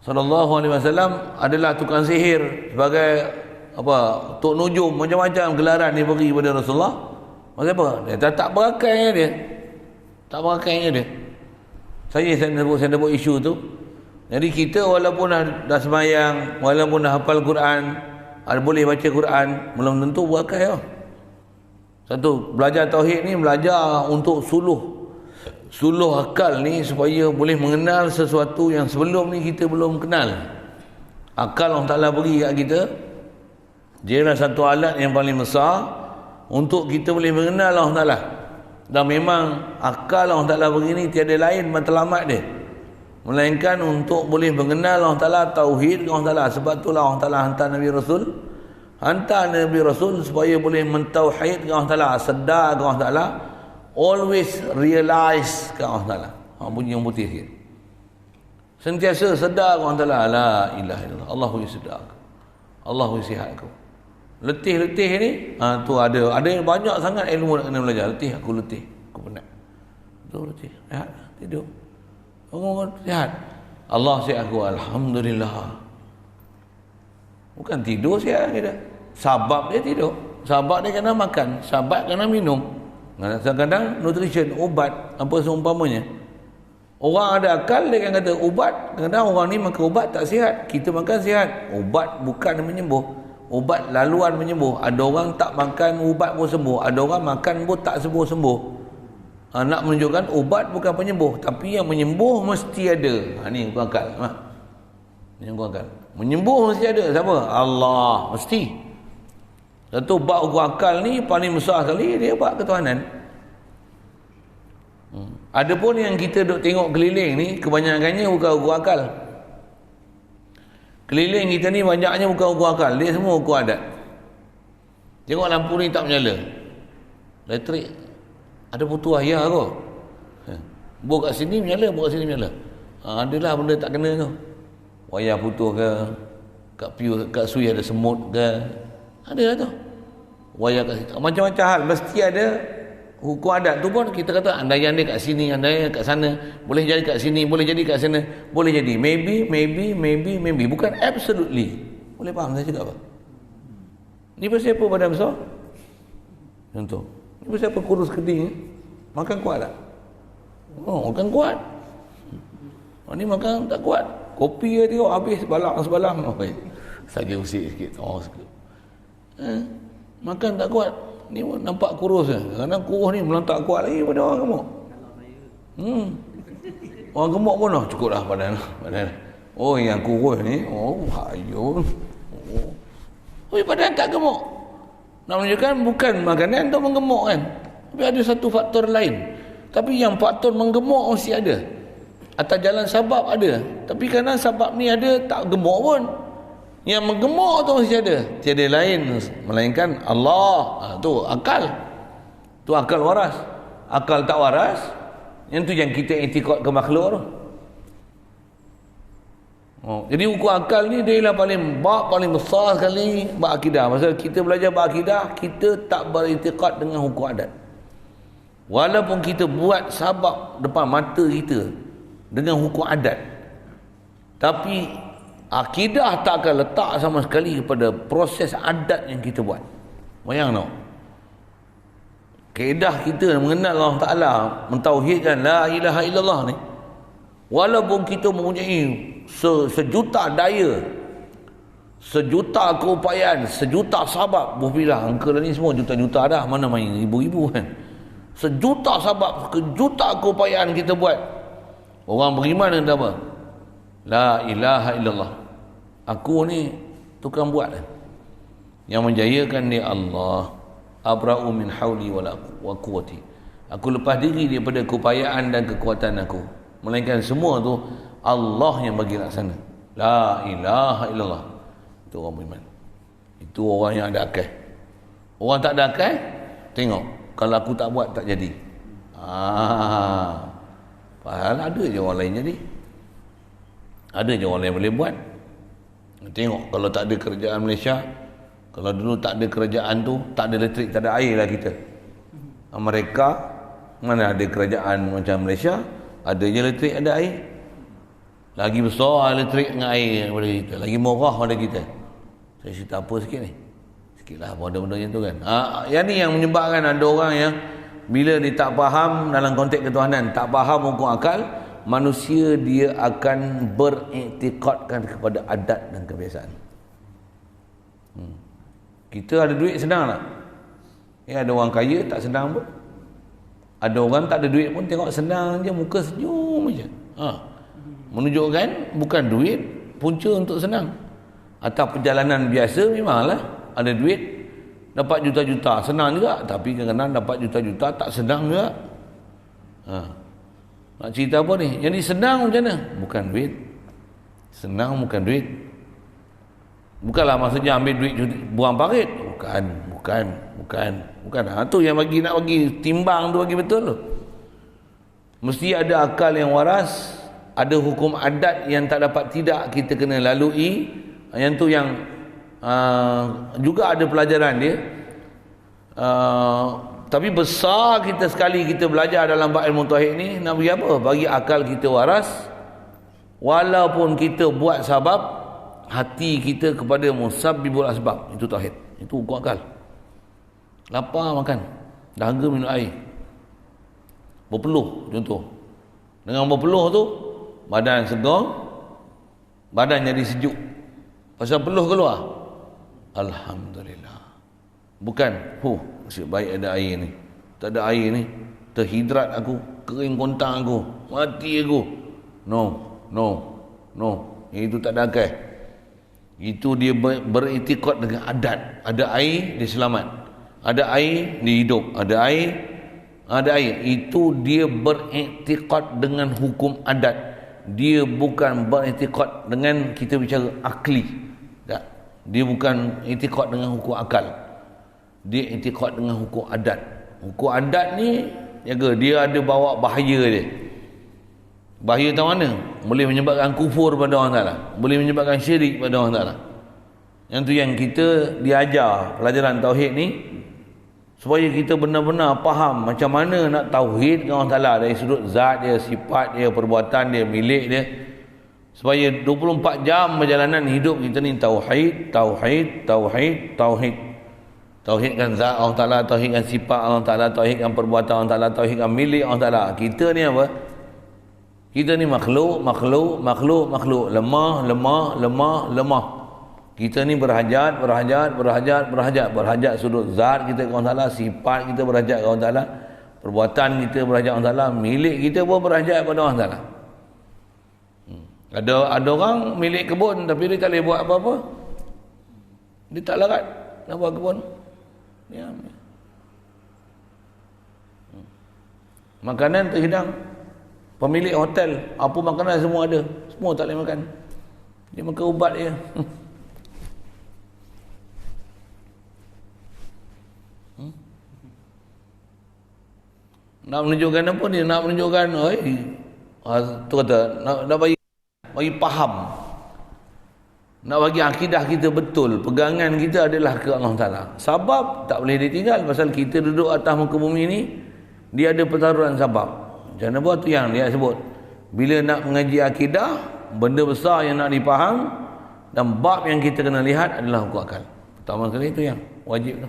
sallallahu alaihi wasallam adalah tukang sihir, sebagai apa, tok nujum, macam-macam gelaran dia beri pada Rasulullah. Maksud apa? Dia tak berakainya dia. Tak berakainya dia. Saya buat isu tu. Jadi kita walaupun dah sembahyang, walaupun dah hafal Quran, ada boleh baca Quran, belum tentu berakai tau. Satu, belajar tauhid ni belajar untuk suluh akal ni, supaya boleh mengenal sesuatu yang sebelum ni kita belum kenal. Akal Allah Ta'ala beri kat kita, dia adalah satu alat yang paling besar untuk kita boleh mengenal Allah Ta'ala. Dan memang akal Allah Ta'ala beri ni tiada lain matlamat dia, melainkan untuk boleh mengenal Allah Ta'ala, tauhid Allah Ta'ala. Sebab itulah Allah Ta'ala hantar Nabi Rasul supaya boleh mentauhid Allah Ta'ala, sedar Allah Ta'ala, always realize Allah Ta'ala. Bunyi yang putih sikit, sentiasa sedar Allah Ta'ala, la ilaha illallah, Allahu sedar, Allahu sihat kau. Letih-letih ni, tu ada banyak sangat ilmu nak kena belajar. Letih, aku penat. Tu letih, sihat, tidur. Orang sihat, Allah sihat aku, alhamdulillah. Bukan tidur sihat kita. Sabab dia tidur, sabab dia kena makan, sabab kena minum. Kadang-kadang nutrition, ubat, apa seumpamanya. Orang ada akal dia akan kata ubat. Kadang-kadang orang ni makan ubat tak sihat, kita makan sihat. Ubat bukan menyembuh, ubat laluan menyembuh. Ada orang tak makan ubat pun sembuh, ada orang makan pun tak sembuh-sembuh. Nak menunjukkan ubat bukan penyembuh, tapi yang menyembuh mesti ada. Ni hukum akal. Ni hukum akal. Menyembuh mesti ada. Siapa? Allah. Mesti. Satu bab hukum akal ni paling besar sekali, dia bab ketuhanan. Adapun yang kita duk tengok keliling ni, kebanyakannya bukan hukum akal. Keliling kita ni banyaknya bukan hukum akal, dia semua hukum adat. Tengok lampu ni tak menyala, elektrik ada putus ayah tu, bor kat sini menyala, bor kat sini menyala. Adalah benda tak kena tu, wayar putus ke, kat sui ada semut ke, ada lah tu, wayar kat situ, macam-macam hal mesti ada hukum adat tu. Pun kita kata andaian dia kat sini, andaian kat sana, boleh jadi kat sini, boleh jadi kat sana, boleh jadi maybe, bukan absolutely. Boleh faham saya cakap apa? Ni pasal apa badan besar? Contoh, ni pasal apa kurus keding? Makan kuat tak? Makan kuat. Ni makan tak kuat. Kopi dia tengok habis sebalang. Saya usik sikit. Makan tak kuat. Ni nampak kurus kan? Kadang kurus ni melantak kuat lagi pada orang gemuk. Orang gemuk pun cukup lah badan. Oh yang kurus ni, hayun. Badan tak gemuk. Nak menunjukkan bukan makanan tu menggemuk kan, tapi ada satu faktor lain. Tapi yang faktor menggemuk mesti ada, atas jalan sebab ada. Tapi kadang sebab ni ada tak gemuk pun, yang menggemuk tu mesti ada. Tiada lain melainkan Allah. Tu akal. Tu akal waras. Akal tak waras, yang tu yang kita i'tikad ke makhluk tu. Jadi hukum akal ni dia ialah paling besar sekali bab akidah. Pasal kita belajar bab akidah, kita tak beriktikad dengan hukum adat. Walaupun kita buat sabab depan mata kita dengan hukum adat, tapi akidah tak akan letak sama sekali kepada proses adat yang kita buat. Bayang tau, Kaedah kita mengenal Allah Ta'ala, mentauhidkan la ilaha illallah ni, walaupun kita mempunyai sejuta daya, sejuta keupayaan, sejuta sabab, bufilah angka ni semua juta-juta dah, mana main ribu-ribu kan. Sejuta sabab, sejuta keupayaan kita buat, orang beriman kata apa? La ilaha illallah, aku ni tukang buat, yang menjayakan ni Allah. Abra'u min hawli wa quwwati, aku lepas diri daripada keupayaan dan kekuatan aku, melainkan semua tu Allah yang bagi laksana. La ilaha illallah, itu orang beriman, itu orang yang ada akal. Orang tak ada akal, tengok, kalau aku tak buat tak jadi. Padahal ada je orang lain jadi, ada je orang lain boleh buat. Tengok, kalau tak ada kerajaan Malaysia, kalau dulu tak ada kerajaan tu, tak ada elektrik, tak ada air lah kita. Mereka mana ada kerajaan macam Malaysia, ada je elektrik, ada air. Lagi besar elektrik dengan air daripada kita, lagi murah pada kita. Saya cerita apa sikit ni, sikit lah benda-benda macam tu kan. Yang ni yang menyebabkan ada orang yang bila dia tak faham dalam konteks ketuhanan, tak faham hukum akal, manusia dia akan beriktikadkan kepada adat dan kebiasaan. Kita ada duit senang tak? Ya, ada orang kaya tak senang pun. Ada orang tak ada duit pun tengok senang je, muka senyum je. Menunjukkan bukan duit punca untuk senang. Atau perjalanan biasa memanglah ada duit dapat juta-juta senang juga, tapi kadang-kadang dapat juta-juta tak senang juga. Nak cerita apa ni? Yang ni senang macam mana? Bukan duit. Senang bukan duit. Bukanlah maksudnya ambil duit buang parit. Bukan. Tu yang nak bagi timbang tu, bagi betul tu. Mesti ada akal yang waras, ada hukum adat yang tak dapat tidak kita kena lalui. Yang tu yang juga ada pelajaran dia. Tapi besar kita sekali kita belajar dalam bab ilmu tauhid ni, nak bagi apa? Bagi akal kita waras. Walaupun kita buat sabab, hati kita kepada musabbibul asbab, itu tauhid, itu hukum akal. Lapar makan, dahaga minum air, berpeluh contoh. Dengan berpeluh tu badan segar, badan jadi sejuk, pasal peluh keluar, alhamdulillah. Bukan nasib baik ada air ni, tak ada air ni terhidrat aku, kering kontang aku, mati aku. No, itu tak ada akal. Itu dia beriktikad dengan adat. Ada air, dia selamat. Ada air, dia hidup. Ada air. Itu dia beriktikad dengan hukum adat. Dia bukan beriktikad dengan kita bicara akli. Tak. Dia bukan iktikad dengan hukum akal. Dia iktikad dengan hukum adat. Hukum adat ni, jaga, dia ada bawa bahaya dia. Bahaya tahu mana? Boleh menyebabkan kufur pada orang Ta'ala, boleh menyebabkan syirik pada orang Ta'ala. Yang tu yang kita diajar pelajaran tauhid ni, supaya kita benar-benar faham macam mana nak tauhid dengan orang Ta'ala dari sudut zat dia, sifat dia, perbuatan dia, milik dia. Supaya 24 jam perjalanan hidup kita ni tauhid. Tauhidkan zat Allah Ta'ala, tauhidkan sifat Allah Ta'ala, tauhidkan perbuatan Allah Ta'ala, tauhidkan milik Allah Ta'ala. Kita ni apa? Kita ni makhluk. Lemah. Kita ni berhajat sudut zat kita ke Allah Ta'ala, sifat kita berhajat ke Allah Ta'ala, perbuatan kita berhajat ke Allah Ta'ala, milik kita pun berhajat kepada Allah Ta'ala. Ada orang milik kebun tapi dia tak boleh buat apa-apa. Dia tak larat nak buat kebun. Makanan terhidang. Pemilik hotel, apa makanan semua ada, semua tak boleh makan. Dia makan ubat dia. Nak menunjukkan apa dia? Nak menunjukkan, tu kata, nak bagi faham. Nak bagi akidah kita betul. Pegangan kita adalah ke Allah Ta'ala. Sabab tak boleh ditinggal. Pasal kita duduk atas muka bumi ni, dia ada pertaruhan sabab. Macam mana buat tu yang dia sebut. Bila nak mengaji akidah, benda besar yang nak dipaham, dan bab yang kita kena lihat adalah hukum akal. Pertama sekali itu yang wajib tu.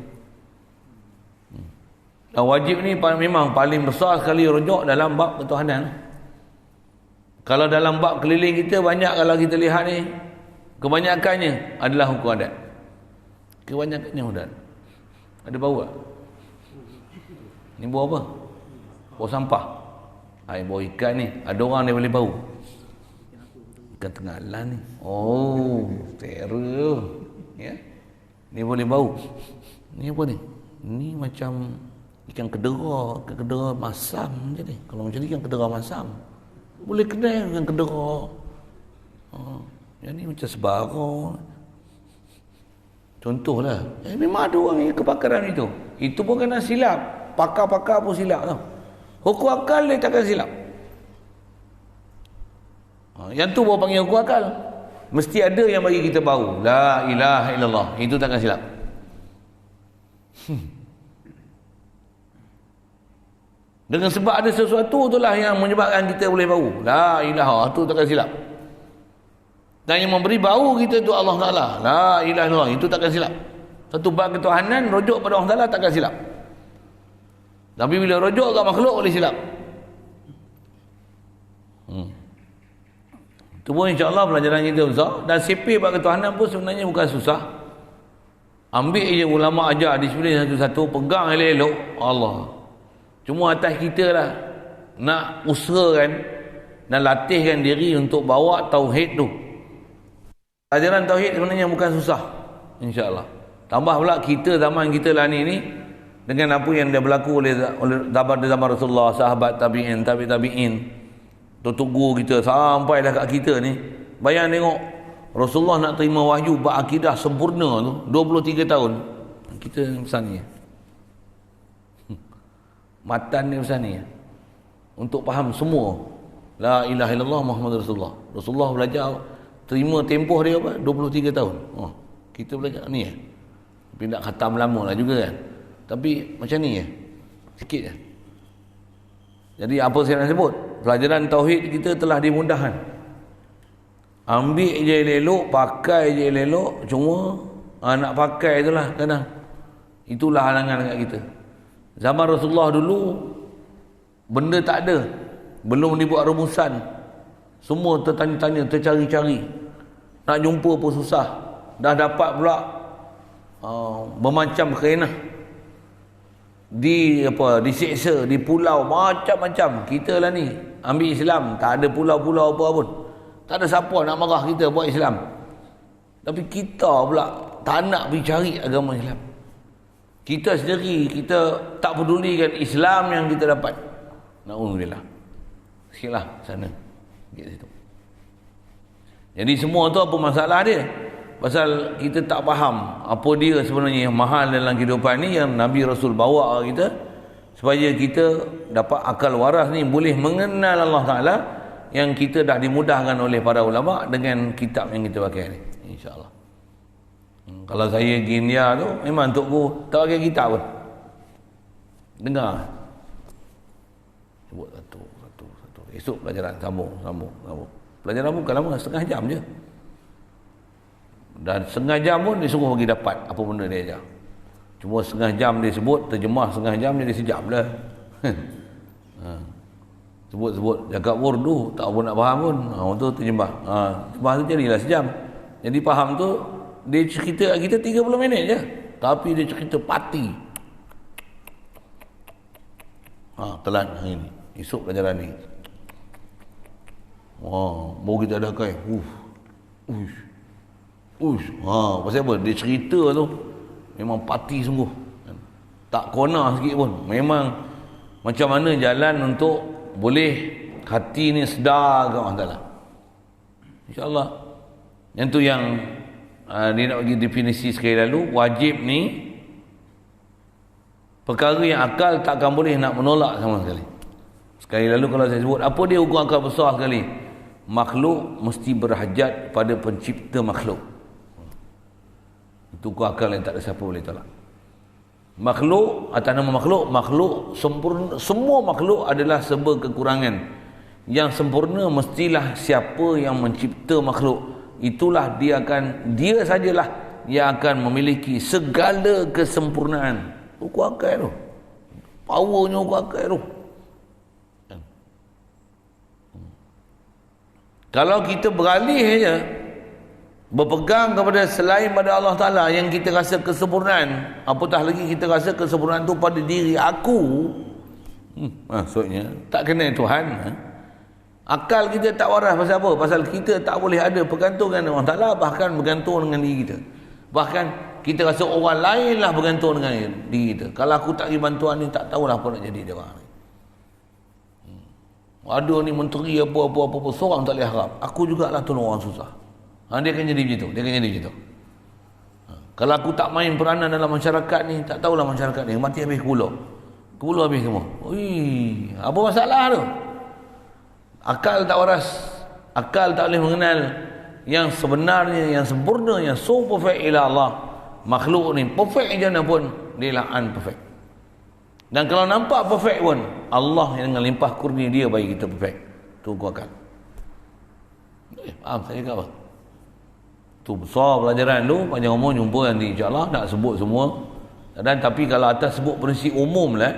Dan wajib ni memang paling besar sekali rujuk dalam bab ketuhanan. Kalau dalam bab keliling kita banyak, kalau kita lihat ni kebanyakannya adalah hukum adat. Kebanyakannya adat. Ada bau tak? Ni bau apa? Bau sampah. Bau ikan ni. Ada orang dia boleh bau. Ikan tengah alam ni. Oh, terror. Ya. Ni boleh bau. Ni apa ni? Ni macam ikan kedera masam je ni. Kalau macam ni ikan kedera masam, boleh kena dengan kedera. Yang ni macam sebara. Contohlah. Memang ada orang yang kepakaran itu. Itu pun kena silap. Pakar-pakar pun silap tau. Hukum akal dia takkan silap. Yang tu baru panggil hukum akal. Mesti ada yang bagi kita bau. La ilaha illallah. Itu takkan silap. Dengan sebab ada sesuatu itulah yang menyebabkan kita boleh bau. La ilaha, itu takkan silap. Dan yang memberi bau kita itu Allah Ta'ala. La ilaha illallah, itu takkan silap. Satu bab ketuhanan, rujuk pada Allah Ta'ala takkan silap. Tapi bila rujuk kat makhluk boleh silap. Itu pun insyaAllah pelajaran kita besar. Dan sipir bab ketuhanan pun sebenarnya bukan susah. Ambil je ulama ajar disiplin satu-satu, pegang elok-elok Allah. Cuma atas kita lah nak usahakan dan latihkan diri untuk bawa tauhid tu. Ajaran tauhid sebenarnya bukan susah, insya-Allah. Tambah pula kita zaman kita lah ni dengan apa yang dia berlaku oleh zaman Rasulullah, sahabat tabi'in, tabi'in, tutup guru kita sampai dah kat kita ni. Bayang tengok Rasulullah nak terima wahyu berakidah sempurna tu 23 tahun. Kita besar ni. Matan ni besar ni. Untuk faham semua la ilaha illallah Muhammad Rasulullah. Rasulullah belajar terima tempoh dia apa? 23 tahun. Kita belajar ni Tapi nak khatam lama lah juga kan. Tapi macam ni sikit je. Jadi apa saya nak sebut? Pelajaran tauhid kita telah dimudahkan. Ambil je elok, pakai je elok. Cuma nak pakai itulah kadang. Itulah halangan kat kita. Zaman Rasulullah dulu benda tak ada. Belum dibuat rumusan. Semua tertanya-tanya, tercari-cari. Nak jumpa pun susah. Dah dapat pula bermacam kerenah. Diseksa di pulau macam-macam. Kita lah ni ambil Islam, tak ada pulau-pulau apa pun. Tak ada siapa nak marah kita buat Islam. Tapi kita pula tak nak pergi cari agama Islam. Kita sendiri, kita tak pedulikan Islam yang kita dapat. Na'udzubillah. Sikitlah sana. Sikit situ. Jadi semua tu apa masalah dia? Pasal kita tak faham apa dia sebenarnya yang mahal dalam kehidupan ni yang Nabi Rasul bawa kita, supaya kita dapat akal waras ni boleh mengenal Allah Ta'ala yang kita dah dimudahkan oleh para ulama dengan kitab yang kita pakai ni, insya-Allah. Kalau saya pergi India tu memang untukku tak pakai kitab pun. Dengar. Sebut satu. Esok pelajaran sambung. Pelajaran bukan lama, setengah jam je. Dan setengah jam pun dia suruh bagi dapat apa benda dia ajar. Cuma setengah jam dia sebut, terjemah setengah jam jadi sejam lah. Sebut cakap wurdu tak apa nak faham pun. Tu terjemah. Terjemah tu jadilah sejam. Jadi faham tu dia cerita kita 30 minit je. Tapi dia cerita pati. Telan hari ni. Esok pelajaran ni. Baru kita ada kai. Pasal apa? Dia cerita tu memang pati sungguh. Tak kona sikit pun. Memang macam mana jalan untuk boleh hati ni sedar ke Allah Ta'ala. InsyaAllah. Yang tu yang dia nak bagi definisi sekali lalu. Wajib ni perkara yang akal takkan boleh nak menolak sama sekali. Sekali lalu kalau saya sebut, apa dia hukum akal besar sekali? Makhluk mesti berhajat pada pencipta makhluk. Itu hukum akal yang tak ada siapa boleh tolak. Makhluk, atas nama makhluk sempurna. Semua makhluk adalah serba kekurangan. Yang sempurna mestilah siapa yang mencipta makhluk. Itulah dia sajalah yang akan memiliki segala kesempurnaan. Hukum akal tu. Powernya hukum akal tu. Kalau kita beralih je berpegang kepada selain pada Allah Ta'ala yang kita rasa kesempurnaan, apatah lagi kita rasa kesempurnaan tu pada diri aku, maksudnya tak kenal Tuhan. Akal kita tak waras pasal apa? Pasal kita tak boleh ada bergantung dengan Allah Ta'ala, bahkan bergantung dengan diri kita. Bahkan kita rasa orang lain lah bergantung dengan diri kita. Kalau aku tak pergi bantuan ni, tak tahulah apa nak jadi dia orang ni. Ada ni menteri apa-apa, seorang tak boleh harap. Aku jugalah tolong orang susah. Dia akan jadi macam tu. Kalau aku tak main peranan dalam masyarakat ni, tak tahulah masyarakat ni, mati habis Kepulauan habis semua. Ui, apa masalah tu? Akal tak waras. Akal tak boleh mengenal yang sebenarnya, yang sempurna, yang so perfect ialah Allah. Makhluk ni perfect je pun dia lah unperfect. Dan kalau nampak perfect pun, Allah yang dengan limpah kurnia dia bagi kita perfect. Tu aku akal. Faham saya ke apa? Tu besar pelajaran tu, panjang umur jumpa nanti insya-Allah, tak sebut semua. Dan tapi kalau atas sebut prinsip umum lah,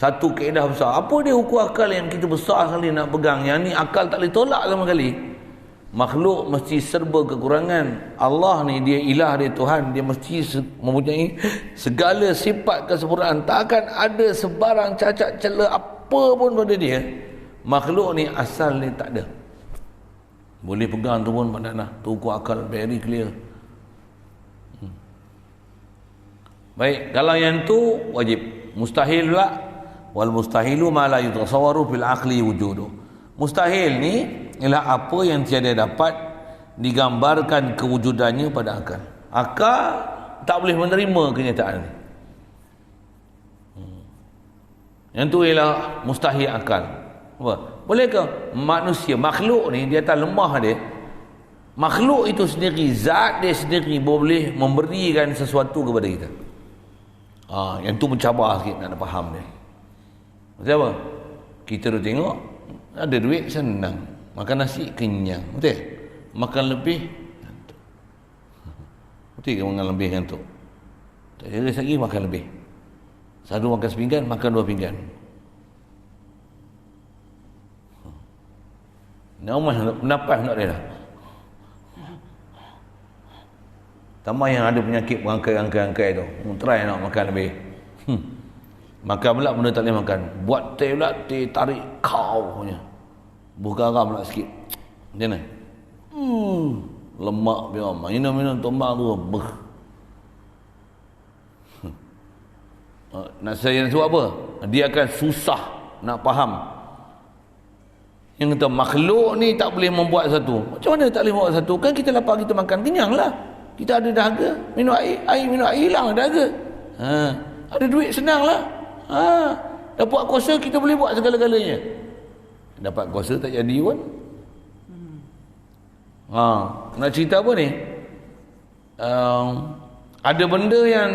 satu kaedah besar. Apa dia hukum akal yang kita besar sekali nak pegang? Yang ni akal tak boleh tolak sama sekali. Makhluk mesti serba kekurangan. Allah ni dia ilah, dia Tuhan, dia mesti mempunyai segala sifat kesempurnaan. Takkan ada sebarang cacat celah apa pun pada dia. Makhluk ni asal ni tak ada. Boleh pegang tu pun pada nah. Tu hukum akal very clear. Baik, kalau yang tu wajib. Mustahil pula, wal mustahilu ma la yutasawwaru fil aqli wujudu. Mustahil ni ialah apa yang tiada dapat digambarkan kewujudannya pada akal. Akal tak boleh menerima kenyataan ni. Yang tu ialah mustahil akal. Apa? Bolehkah manusia, makhluk ni, dia tak lemah dia. Makhluk itu sendiri, zat dia sendiri boleh memberikan sesuatu kepada kita. Yang tu mencabar sikit nak faham dia. Macam apa? Kita dah tengok ada duit senang, makan nasi kenyang, betul? Makan lebih ngantuk. Betul ke makan lebih ngantuk? Tak ada lagi makan lebih. Satu makan sepinggan, makan 2 pinggan. Napas nak dia dah. Tambah yang ada penyakit berangkai-angkai tu, try nak makan lebih. Makan pula benda tak boleh makan. Buat teh pula, teh tarik kau punya. Buh garam pula sikit. Macam mana? Lemak biar minum tombak tu. Nak saya nak sebut apa? Dia akan susah nak faham. Yang kata makhluk ni tak boleh membuat satu. Macam mana tak boleh membuat satu? Kan kita lapar, kita makan, kenyang lah. Kita ada dahaga, minum air hilang dahaga. Ada duit senang lah. Dapat kuasa kita boleh buat segala-galanya. Dapat kuasa tak jadi pun. Nak cerita apa ni? Ada benda yang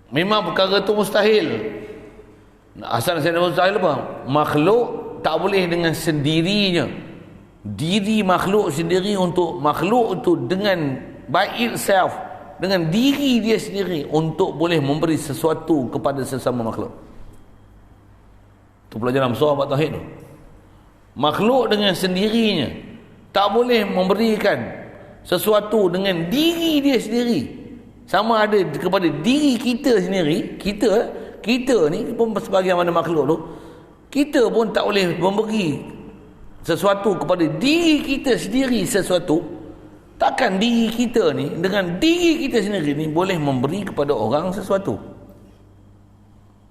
memang perkara tu mustahil. Asal saya nak mustahil apa? Makhluk tak boleh dengan sendirinya. Diri makhluk sendiri untuk makhluk itu dengan by itself, dengan diri dia sendiri untuk boleh memberi sesuatu kepada sesama makhluk. Itu pelajaran besar buat tauhid tu. Makhluk dengan sendirinya tak boleh memberikan sesuatu dengan diri dia sendiri. Sama ada kepada diri kita sendiri, kita ni pun sebagai mana makhluk tu, kita pun tak boleh memberi sesuatu kepada diri kita sendiri sesuatu. Takkan diri kita ni dengan diri kita sendiri ni boleh memberi kepada orang sesuatu?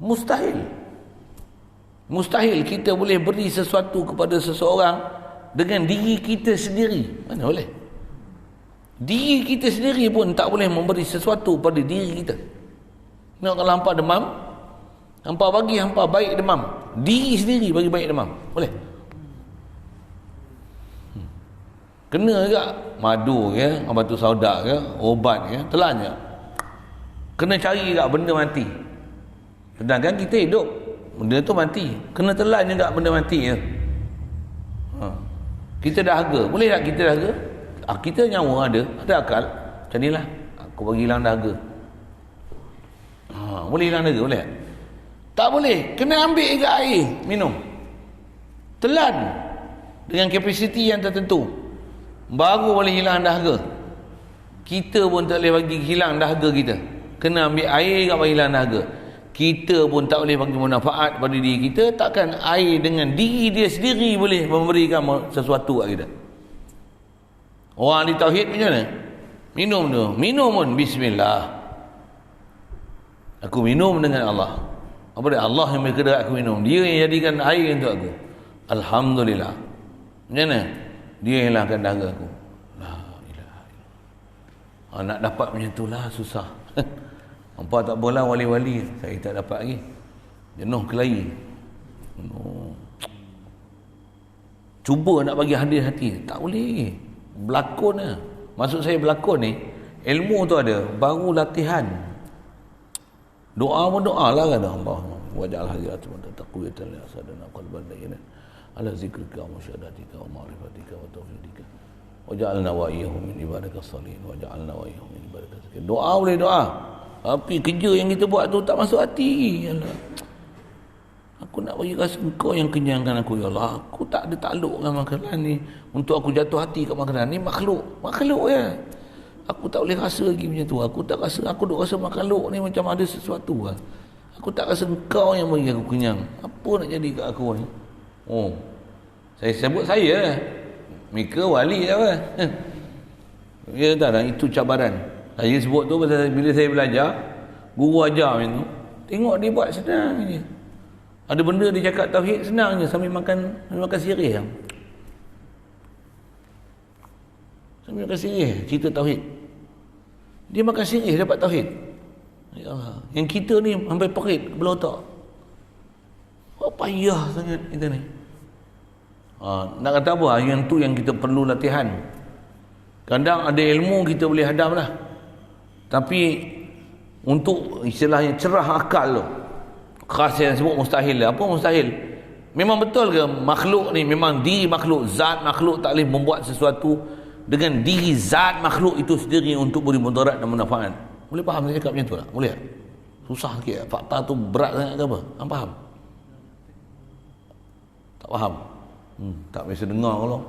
Mustahil. Mustahil kita boleh beri sesuatu kepada seseorang dengan diri kita sendiri. Mana boleh? Diri kita sendiri pun tak boleh memberi sesuatu pada diri kita. Nak kalau hampa demam, hampa bagi hampa baik demam, diri sendiri bagi baik demam, boleh? Kena juga madu ke, batu sauda ke, obat ke, telan je. Kena cari juga benda mati. Sedangkan kita hidup, benda tu mati. Kena telan juga benda mati je. Kita dahaga, boleh tak kita dahaga? Kita nyawa ada akal. Macam inilah, aku bagi hilang dahaga. Boleh hilang dahaga, boleh tak? Tak boleh. Kena ambil juga air, minum. Telan. Dengan kapasiti yang tertentu. Baru boleh hilang dahaga. Kita pun tak boleh bagi hilang dahaga kita. Kena ambil air kat bagi hilang dahaga. Kita pun tak boleh bagi manfaat pada diri kita. Takkan air dengan diri dia sendiri boleh memberikan sesuatu kat kita. Orang ahli tauhid macam mana? Minum tu. Minum pun bismillah. Aku minum dengan Allah. Apa dia? Allah yang berkehendak aku minum. Dia yang jadikan air untuk aku. Alhamdulillah. Macam mana? Dia yang hilangkan dahaga aku. La ilaha illallah. Nak dapat macam tu lah susah. Hampa tak boleh wali-wali. Saya tak dapat lagi. Jenuh kelahi. Cuba nak bagi hadir hati. Tak boleh. Berlakon lah. Maksud saya berlakon ni, ilmu tu ada. Baru latihan. Doa pun doa lah kan. Allah waj'al hajatun taqwiyatan li asadana qalban layyinan ala zikrika wa syahadatika wa ma'rifatika wa tauhidika waj'alna wa iyyahum min ibadika salihin waj'alna wa iyyahum min ibadika salihin. Doa boleh doa. Tapi kerja yang kita buat tu tak masuk hati. Ya Allah. Aku nak bagi rasa Engkau yang kenyangkan aku, ya Allah. Aku tak ada takluk dengan makanan ni. Untuk aku jatuh hati kat makanan ni, makhluk. Makhluk ya. Aku tak boleh rasa lagi macam tu. Aku tak rasa, aku duk rasa makhluk ni macam ada sesuatu lah. Aku tak rasa Engkau yang bagi aku kenyang. Apa nak jadi kat aku ni? Oh, saya sebut saya lah. Mika wali apa? Ya tak dah, itu cabaran. Saya sebut tu pasal bila saya belajar, guru ajar macam tu. Tengok dia buat senang je. Ada benda dia cakap tauhid senang je sambil makan sirih. Sambil makan sirih cerita tauhid. Dia makan sirih dapat tauhid. Ya Allah. Yang kita ni sampai perit kepala otak. Apa payah sangat kita ni. Nak kata apa? Yang tu yang kita perlu latihan. Kadang ada ilmu kita boleh hadam lah. Tapi untuk istilahnya cerah akal tu, khas yang sebut mustahil lah. Apa mustahil? Memang betul ke makhluk ni, memang diri makhluk, zat makhluk tak boleh membuat sesuatu dengan diri zat makhluk itu sendiri untuk beri mudarat dan manfaat? Boleh faham saya cakap macam tu tak? Boleh tak? Susah sikit. Fakta tu berat sangat ke apa? Hang faham? Tak faham? Tak biasa dengar kalau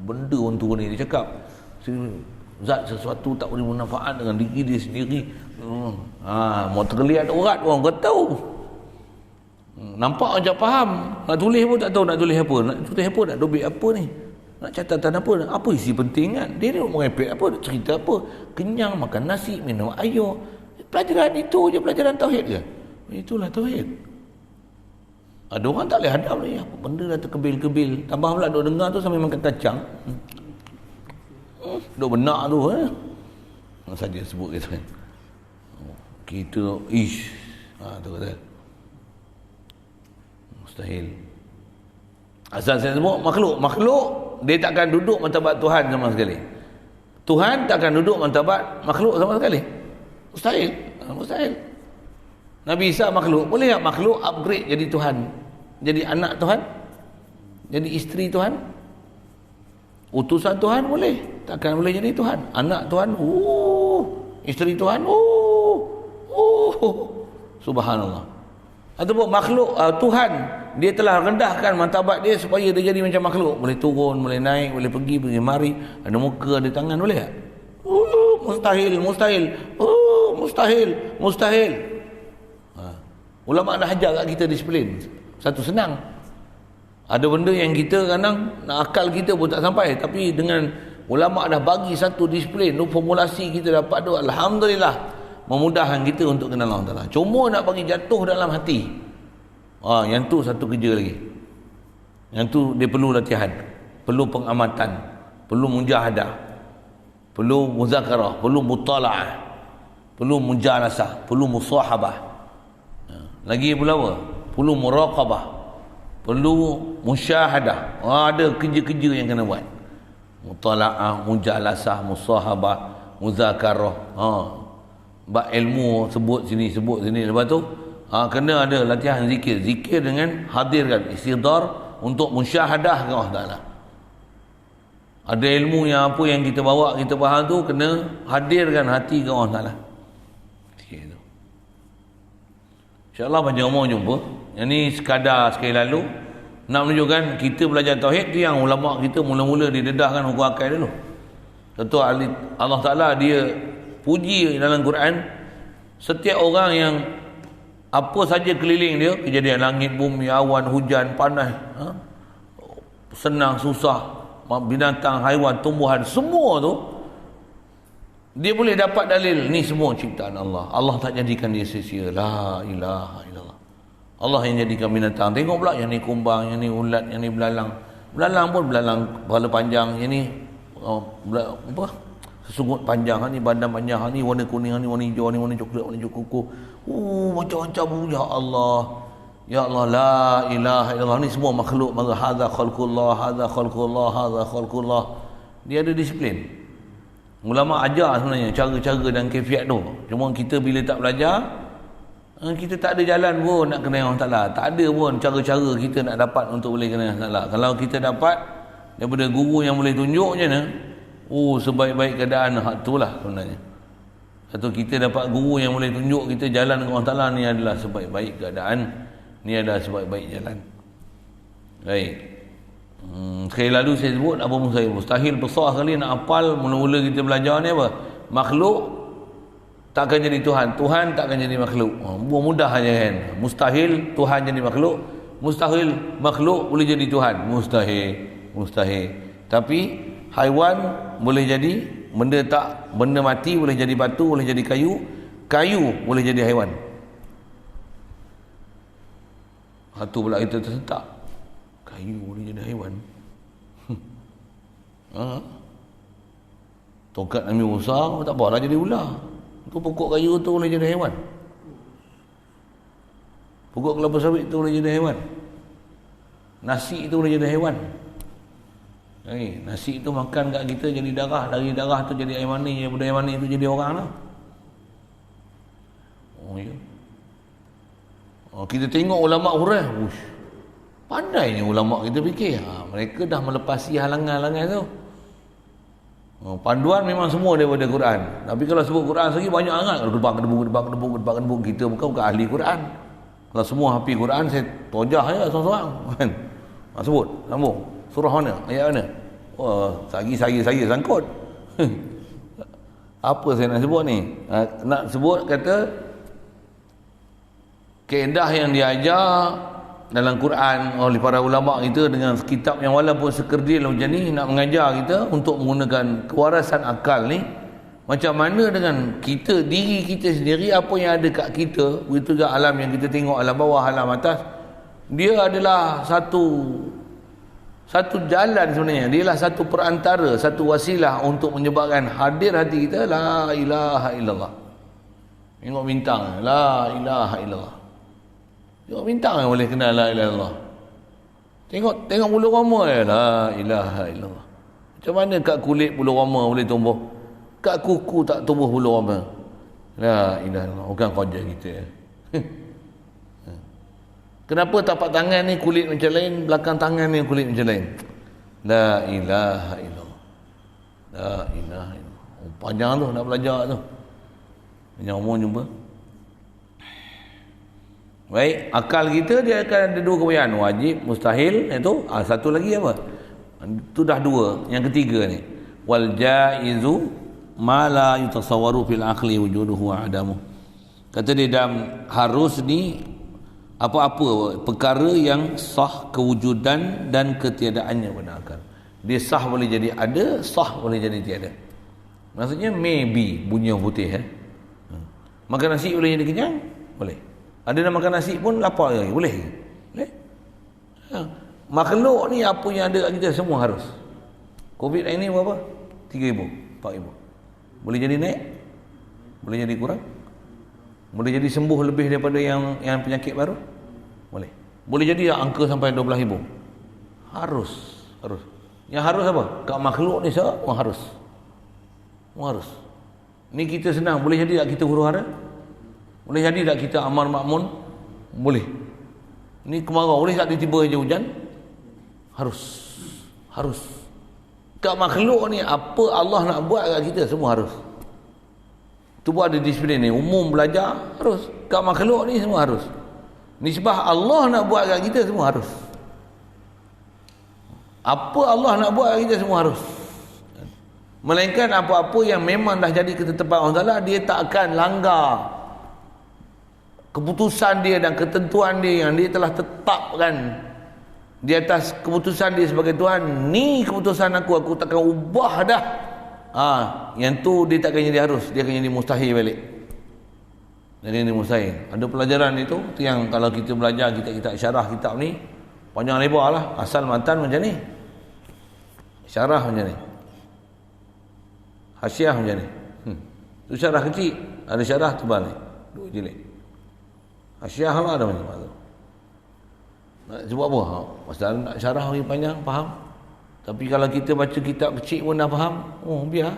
benda orang tu ni dia cakap zat sesuatu tak boleh bermanfaat dengan diri dia sendiri. Mau terlihat urat orang kata tahu. Nampak macam faham. Nak tulis pun tak tahu nak tulis apa. Nak tulis apa, nak dobit apa ni. Nak catatan apa, apa isi penting kan. Dia nak merepek apa, nak cerita apa. Kenyang, makan nasi, minum air. Pelajaran itu je, pelajaran tauhid ke? Itulah tauhid. Ada orang tak boleh hadam ni. Apa benda dah terkebil-kebil. Tambah pula duk dengar tu sambil makan kacang. Duk benak tu saja sebut kita kan. Kita tu kata mustahil. Asal saya sebut makhluk dia takkan duduk martabat Tuhan sama sekali. Tuhan takkan duduk martabat makhluk sama sekali. Mustahil. Mustahil. Nabi Isa makhluk. Boleh tak makhluk upgrade jadi Tuhan? Jadi anak Tuhan? Jadi isteri Tuhan? Utusan Tuhan boleh. Takkan boleh jadi Tuhan. Anak Tuhan, isteri Tuhan, subhanallah. Ataupun makhluk, Tuhan, dia telah rendahkan martabat dia supaya dia jadi macam makhluk. Boleh turun, boleh naik, boleh pergi mari. Ada muka, ada tangan, boleh tak? Mustahil. Mustahil. Ulama dah ajar kat kita disiplin. Satu senang. Ada benda yang kita kadang akal kita pun tak sampai, tapi dengan ulama dah bagi satu disiplin, formulasi kita dapat tu, alhamdulillah, memudahkan kita untuk kenal Allah Taala. Cuma nak bagi jatuh dalam hati. Yang tu satu kerja lagi. Yang tu dia perlu latihan, perlu pengamatan, perlu mujahadah, perlu muzakarah, perlu mutalaah, perlu mujalasah, perlu musahabah. Lagi pula apa? Perlu muraqabah, perlu musyahadah. Ada kerja-kerja yang kena buat. Mutalaah, mujalasah, musahabah, muzakarah. Bab ilmu sebut sini. Lepas tu kena ada latihan zikir. Zikir dengan hadirkan istidhar untuk musyahadah ke Allah Taala. Ada ilmu yang apa yang kita bawa, kita faham tu, kena hadirkan hati ke Allah Taala. InsyaAllah panjang umur jumpa. Yang ni sekadar sekali lalu nak menunjukkan kita belajar tauhid tu yang ulama kita mula-mula didedahkan hukum akal dulu. Tentu Allah Ta'ala dia puji dalam Quran setiap orang yang apa saja keliling dia, kejadian langit, bumi, awan, hujan, panas, senang, susah, binatang, haiwan, tumbuhan, semua tu dia boleh dapat dalil ni semua ciptaan Allah. Allah tak jadikan dia sia-sia. La ilaha illallah. Allah yang jadikan binatang. Tengok pula yang ni kumbang, yang ni ulat, yang ni belalang. Belalang pun belalang kepala panjang, yang ni sesungut panjang, ni badan panjang, ni warna kuning, ni warna hijau, ni warna coklat, warna kuku. Macam-macam. Ya Allah. Ya Allah, la ilaha illallah. Ni semua makhluk. Maka hadza khalqullah, hadza khalqullah, hadza khalqullah. Dia ada disiplin. Ulama ajar sebenarnya cara-cara dan kefiat tu. Cuma kita bila tak belajar, kita tak ada jalan pun nak kenal Allah Ta'ala. Tak ada pun cara-cara kita nak dapat untuk boleh kenal Allah Ta'ala. Kalau kita dapat daripada guru yang boleh tunjuk je ni, sebaik-baik keadaan, itulah sebenarnya. Atau kita dapat guru yang boleh tunjuk kita jalan ke Allah Ta'ala, ni adalah sebaik-baik keadaan, ni adalah sebaik-baik jalan. Baik. Sekali lalu saya sebut apa pun saya mustahil besar sekali nak hafal. Mula-mula kita belajar ni apa? Makhluk takkan jadi Tuhan, Tuhan takkan jadi makhluk. Mudah aja kan. Mustahil Tuhan jadi makhluk, mustahil makhluk boleh jadi Tuhan. Mustahil. Tapi haiwan boleh jadi benda mati boleh jadi batu, boleh jadi kayu boleh jadi haiwan. Tu pula kita tersentak. Kayu boleh jadi haiwan. Tongkat Nabi Musa tak apalah jadi ular. Tu pokok kayu tu boleh jadi haiwan. Pokok kelapa sawit tu boleh jadi haiwan. Nasi tu boleh jadi haiwan. Nasi tu makan kat kita jadi darah, dari darah tu jadi air mani, daripada air mani tu jadi orang lah. Ya. Kita tengok ulama hurai, pandainya ulama kita fikir. Mereka dah melepasi halangan-halangan tu. Panduan memang semua daripada Quran. Tapi kalau sebut Quran sendiri banyak sangat. Gedebak, kita bukan ahli Quran. Kalau semua hafiz Quran, saya tojah je seorang-seorang. Sebut, sambung. Surah mana? Ayat mana? Saya sangkut. Apa saya nak sebut ni? Nak sebut kata kaedah yang diajar dalam Quran oleh para ulama kita dengan kitab yang walaupun sekerdil macam ni, nak mengajar kita untuk menggunakan kewarasan akal ni, macam mana dengan kita, diri kita sendiri, apa yang ada kat kita, begitu juga alam yang kita tengok, alam bawah, alam atas, dia adalah satu jalan sebenarnya. Dia adalah satu perantara, satu wasilah untuk menyebabkan hadir hati kita la ilaha illallah. Tengok bintang, la ilaha illallah. Tengok bintang yang boleh kenal la ilaha illallah. Tengok bulu roma la ilaha illallah. Macam mana kat kulit bulu roma boleh tumbuh? Kat kuku tak tumbuh bulu roma. La ilaha illallah. Bukan kerja kita. Kenapa tapak tangan ni kulit macam lain, belakang tangan ni kulit macam lain? La ilaha illallah. La ilaha illallah. Panjang tu nak belajar tu. Panjang umur jumpa. Baik, akal kita dia akan ada dua kebayaan, wajib, mustahil, itu satu lagi apa? Itu dah dua. Yang ketiga ni, wal jaizu ma la yutasawwaru fil aqli wujuduhu wa adamu. Kata dia dalam harus ni apa-apa perkara yang sah kewujudan dan ketiadaannya pada akal. Dia sah boleh jadi ada, sah boleh jadi tiada. Maksudnya maybe bunyi yang putih makan nasi boleh jadi kenyang? Boleh. Ada nak makan nasi pun lapar lagi, boleh? Boleh. Makhluk ni apa yang ada kat kita semua harus. Covid ini berapa? 3,000, 4,000. Boleh jadi naik? Boleh jadi kurang? Boleh jadi sembuh lebih daripada yang penyakit baru? Boleh. Boleh jadi angka sampai 12,000. Harus. Yang harus apa? Kat makhluk ni semua harus. Ni kita senang, boleh jadi tak kita huru-hara? Boleh jadi tak kita amar makmun? Boleh. Ni kemarau, boleh tak tiba-tiba je hujan? Harus. Kat makhluk ni apa Allah nak buat kat kita semua harus. Tu pun ada disiplin ni. Umum belajar harus. Kat makhluk ni semua harus. Nisbah Allah nak buat kat kita semua harus. Apa Allah nak buat kat kita semua harus. Melainkan apa-apa yang memang dah jadi ketetapan Allah Ta'ala, dia tak akan langgar keputusan dia dan ketentuan dia yang dia telah tetapkan di atas keputusan dia sebagai Tuhan. Ni keputusan aku takkan ubah dah. Yang tu dia takkan jadi harus, dia akan jadi mustahil balik. Jadi ini mustahil. Ada pelajaran itu yang kalau kita belajar kitab syarah kitab ni panjang lebar lah. Asal matan macam ni, syarah macam ni, hasyiah macam ni. Tu syarah kecil, ada syarah tebal ni, 2 jilid. Hasyiah lah ada macam tu. Nak sebut apa? Pasal nak syarah lagi panjang, faham? Tapi kalau kita baca kitab kecil pun dah faham, biar.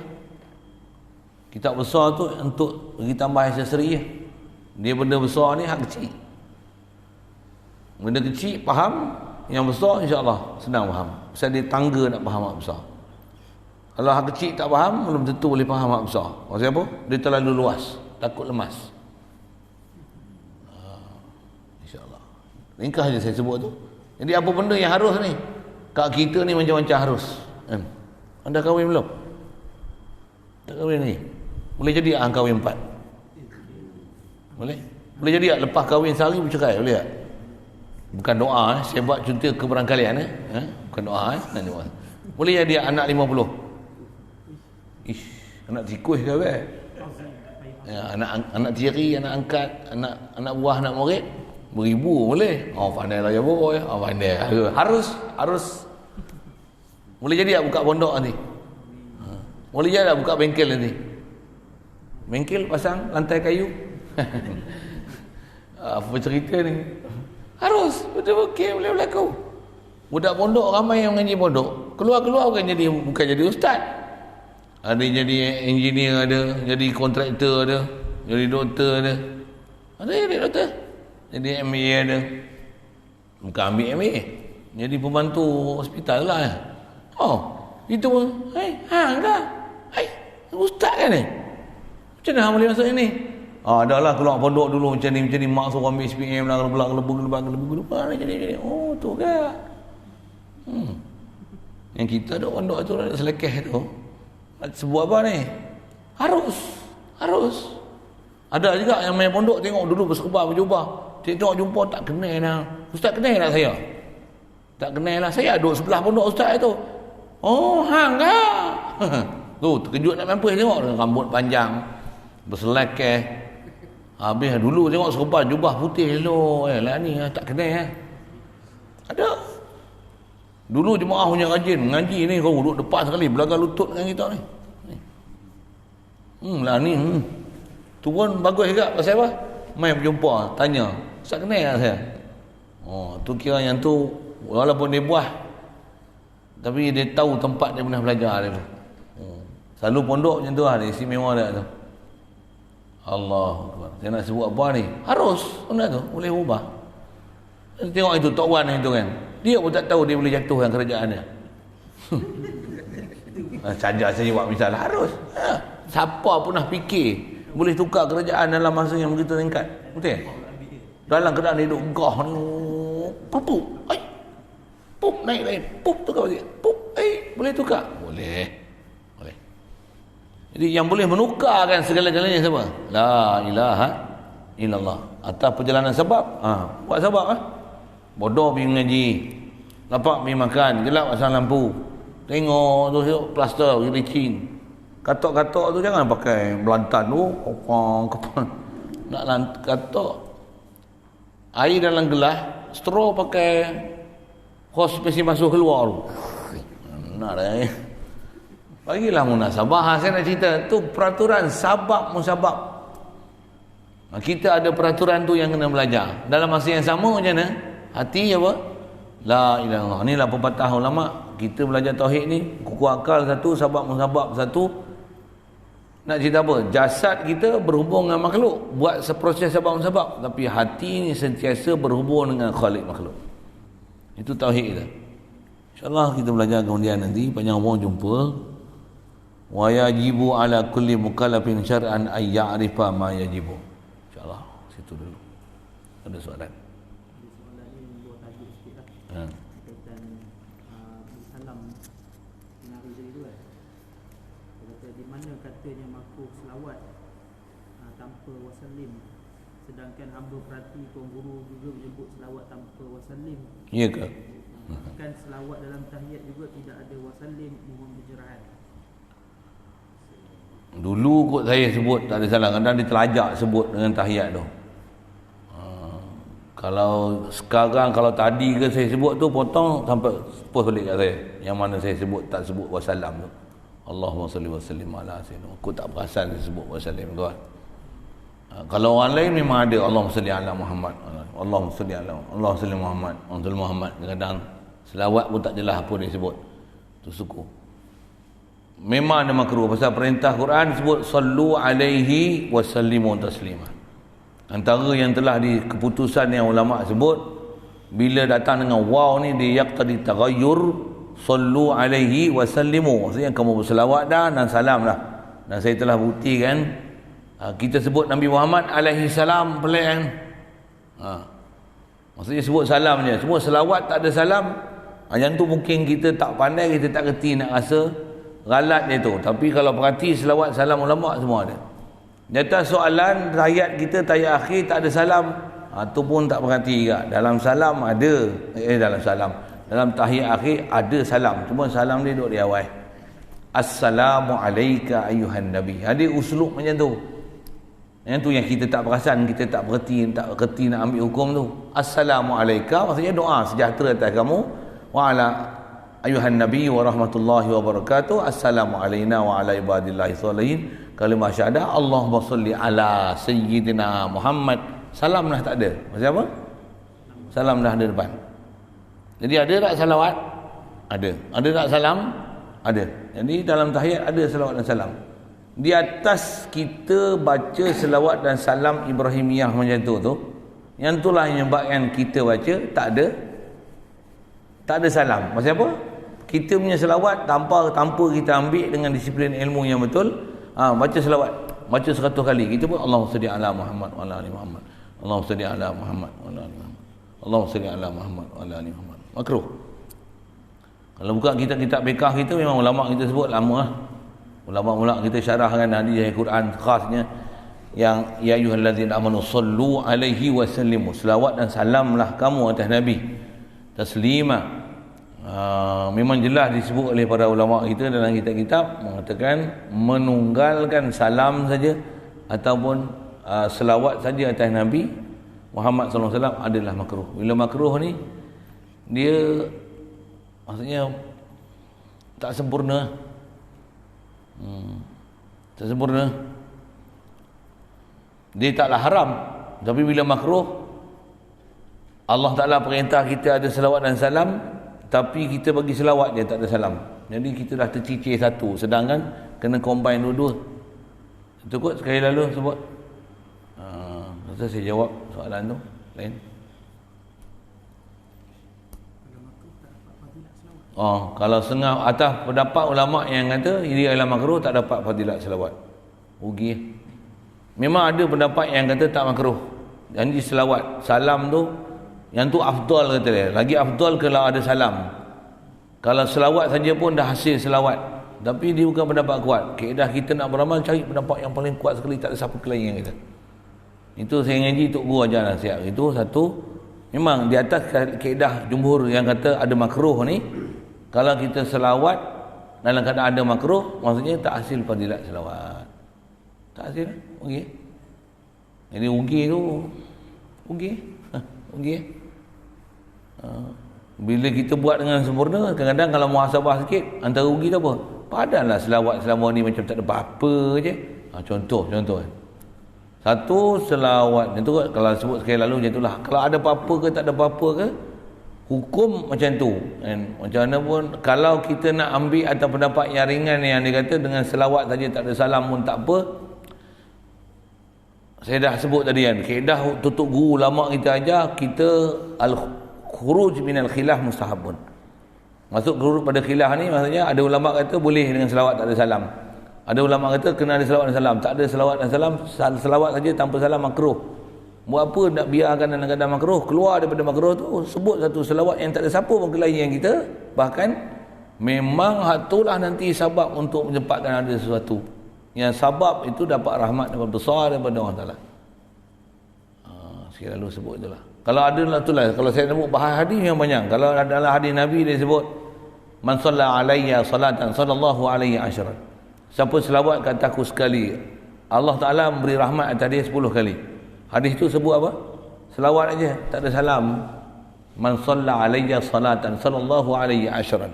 Kitab besar tu untuk bagi tambah aksesori je. Dia benda besar ni hak kecil. Benda kecil faham, yang besar insya-Allah senang faham. Pasal dia tangga nak faham hak besar. Kalau hak kecil tak faham, belum tentu boleh faham hak besar. Pasal apa? Dia terlalu luas, takut lemas. Insya-Allah. Ringkas je saya sebut tu. Jadi apa benda yang harus ni? Kat kita ni macam-macam harus. Anda kahwin belum? Tak kahwin ni? Boleh jadi tak kahwin 4? Boleh? Boleh jadi tak lepas kahwin sehari bercerai? Boleh tak? Bukan doa, saya buat contoh keberangkalian. Bukan doa. Boleh jadi anak 50? Ish, anak tikus ke apa? Anak tiri, anak angkat, anak buah, anak murid beribu boleh. Pandai lah ya boy. Pandai. Harus. Boleh jadi tak buka pondok nanti? Boleh jadi tak buka bengkel nanti? Bengkel pasang lantai kayu. Apa cerita ni? Harus. Betul okey boleh berlaku. Budak pondok ramai yang mengaji pondok. Keluar bukan jadi ustaz. Ada jadi engineer, ada jadi kontraktor, ada jadi doktor, ada jadi doktor. Jadi MA ada. Bukan ambil MA. Jadi pembantu hospital lah. Itu pun. Enggak. Ustaz kan ni? Macam mana boleh masuk ini? Adalah keluar pondok dulu macam ni. Mak suruh ambil SPM lah. Gelebak. Jadi. Tu ke? Yang kita duduk pondok tu ada selekeh tu. Sebuah apa ni? Harus. Ada juga yang main pondok tengok dulu berserba berjubah. Tengok jumpa tak kenal lah. Ustaz kenal tak saya? Tak kenal lah. Saya duduk sebelah pondok ustaz tu. Hang kah? Tu terkejut nak mampus tengok dengan rambut panjang, berselekeh. Habis dulu tengok serban jubah putih elok. Lah ni tak kenal. Ada. Dulu jemaah punya rajin mengaji ni, kau duduk depan sekali belakang lutut dengan kita ni. Lah ni. Tu pun bagus juga pasal apa? Main berjumpa, tanya. Ustaz kenal tak saya? Tu kira yang tu walaupun dia buah tapi dia tahu tempat dia pernah belajar dia. Selalu pondok macam tu lah, dia istimewa dia tu. Allahuakbar. Saya nak sebut apa ni? Harus benda tu, boleh ubah. Tengok itu Tok Wan itu kan. Dia pun tak tahu dia boleh jatuhkan kerajaan dia. Saja saya buat misal harus. Siapa pernah fikir boleh tukar kerajaan dalam masa yang begitu singkat? Betul? Dalam keadaan dia duduk gah ni. Pup. Pup naik lain. Pup tukar balik. Pup. Boleh tukar? Boleh. Jadi yang boleh menukarkan segala-galanya siapa? La ilaha illallah. Atas perjalanan sebab, buat sebab bodoh pergi mengaji, lapar pergi makan, gelap pasang lampu, tengok tu plaster pergi licin, katok-katok tu jangan pakai belantan tu, kopang nak katok air dalam gelas, straw pakai hos spesial masuk keluar tu. Nak dah bagilah munasabah. Saya nak cerita tu peraturan sabab musabab. Kita ada peraturan tu yang kena belajar. Dalam masa yang sama macam mana? Hati apa? La ilaha illallah. Inilah pepatah ulama. Kita belajar tauhid ni, kuku akal satu, sabab musabab satu. Nak cerita apa? Jasad kita berhubung dengan makhluk, buat seproses sabab musabab, tapi hati ni sentiasa berhubung dengan Khalik makhluk. Itu tauhid kita. InsyaAllah kita belajar kemudian nanti. Panjang umur jumpa. Wa yajibu ala kulli mukallafin syar'an ay ya'rifa ma yajibu. InsyaAllah situ dulu. Ada soalan? Kaitan salam dengan Rizal itu kan. Dia kata di mana katanya makruh selawat tanpa wasallim, sedangkan hamba perhati Tuan Guru juga menyebut selawat tanpa wasallim. Ya ke? Kan selawat dalam tahiyat juga tidak ada wasallim, mohon pencerahan. Dulu kot saya sebut tak ada salah, kadang dia terlajak sebut dengan tahiyat tu. Kalau sekarang, kalau tadi ke saya sebut tu, potong sampai post balik kat saya yang mana saya sebut tak sebut wasallam tu. Allahumma salli wa sallim ala sayyidina. Aku tak perasan saya sebut wasallam tu kan. Kalau orang lain memang ada Allahumma salli ala Muhammad, Allahumma salli ala Muhammad, Allahumma salli Muhammad. Kadang selawat pun tak jelas apa dia sebut. Tu suku. Memang ada makruh pasal perintah Quran sebut sallu alaihi wa sallimu taslima. Antara yang telah di keputusan yang ulama sebut, bila datang dengan waw ni dia yaqtadi taghayyur, sallu alaihi wa sallimu, maksudnya kamu berselawat dah dan salam dah. Dan saya telah buktikan kita sebut Nabi Muhammad alaihi salam pelik kan. Maksudnya sebut salam je, semua selawat tak ada salam. Yang tu mungkin kita tak pandai, kita tak kerti nak rasa galat dia tu. Tapi kalau perhati selawat salam ulama semua ada. Nyata soalan tahiyat kita, tahiyat akhir tak ada salam, tu pun tak perhati juga. Dalam salam ada, dalam tahiyat akhir ada salam, cuma salam dia duduk di awal. Assalamu alayka ayuhan nabi. Ada uslub macam tu. Yang tu yang kita tak perasan, kita tak kerti nak ambil hukum tu. Assalamu alayka maksudnya doa sejahtera atas kamu, wa ala ayuhan nabi wa rahmatullahi wa barakatuh. Assalamu alayna wa ala ibadillahi sholihin. Kalimah syahadah Allahumma salli ala sayyidina Muhammad. Salam dah tak ada. Maksud apa? Salam dah ada depan. Jadi ada tak salawat? Ada. Ada tak salam? Ada. Jadi dalam tahiyat ada salawat dan salam. Di atas kita baca selawat dan salam Ibrahimiyah macam tu, yang itulah yang menyebabkan kita baca tak ada salam. Maksud apa? Kita punya selawat tanpa kita ambil dengan disiplin ilmu yang betul, baca selawat, baca 100 kali, kita pun Allahumma salli ala Muhammad wa ala ali Muhammad, Allahumma salli ala Muhammad wa ala ali Muhammad, Allahumma salli ala Muhammad wa ala ali Muhammad. Makruh. Kalau buka kitab-kitab fiqh kita, memang ulama kita sebut lama lah. Ulama-ulama kita syarahkan hadis Quran khasnya yang ya ayyuhallazina amanu sallu alaihi wa sallimu, selawat dan salamlah kamu atas nabi taslima. Memang jelas disebut oleh para ulama kita dalam kitab-kitab mengatakan menunggalkan salam saja ataupun selawat saja atas Nabi Muhammad SAW adalah makruh. Bila makruh ni dia maksudnya tak sempurna. Tak sempurna. Dia taklah haram, tapi bila makruh, Allah Ta'ala perintah kita ada selawat dan salam, tapi kita bagi selawat je tak ada salam. Jadi kita dah tercicir satu, sedangkan kena combine dua-dua. Itu kot sekali lalu sebut. Masa saya jawab soalan tu lain. Kalau setengah atas pendapat ulama yang kata ini adalah makruh, tak dapat fadilat selawat. Rugi. Memang ada pendapat yang kata tak makruh. Janji selawat, salam tu yang tu afdal kata dia. Lagi afdal kalau ada salam. Kalau selawat saja pun dah hasil selawat. Tapi dia bukan pendapat kuat. Kaedah kita nak beramal cari pendapat yang paling kuat sekali, tak ada siapa lain yang kata. Itu saya ngaji Tok Guru ajar nasihat. Itu satu. Memang di atas kaedah jumhur yang kata ada makruh ni, kalau kita selawat dalam keadaan ada makruh, maksudnya tak hasil fadilat selawat. Tak hasil, rugi. Jadi rugi tu, rugi. Bila kita buat dengan sempurna, kadang-kadang kalau muhasabah sikit, antara rugi tu apa? Padahlah selawat selama ni macam tak ada apa-apa je. Contoh. Satu selawat, itu kalau sebut sekali lalu macam itulah. Kalau ada apa-apa ke tak ada apa-apa ke, hukum macam tu. And macam mana pun, kalau kita nak ambil atau pendapat yang ringan yang dia kata dengan selawat saja tak ada salam pun tak apa, saya dah sebut tadi kan, kaedah tutup guru ulama kita ajar, kita al-khuruj minal khilaf mustahabun. Masuk keluar pada khilaf ni, maksudnya ada ulama kata boleh dengan selawat tak ada salam. Ada ulama kata kena ada selawat dan salam. Tak ada selawat dan salam, selawat saja tanpa salam makruh. Buat apa nak biarkan dalam keadaan makruh? Keluar daripada makruh tu, sebut satu selawat yang tak ada siapa pun kelain yang kita. Bahkan memang itulah nanti sebab untuk menyempatkan ada sesuatu. Yang sebab itu dapat rahmat yang besar daripada Allah Ta'ala. Saya lalu sebut itulah. Kalau ada lah itulah. Kalau saya sebut bahas hadis yang banyak. Kalau adalah hadis Nabi dia sebut, man salla alayya salatan sallallahu alaihi asyran. Siapa selawat kata aku sekali, Allah Ta'ala memberi rahmat atas dia 10 kali. Hadis tu sebut apa? Selawat aja, tak ada salam. Man salla alayya salatan sallallahu alaihi asyran.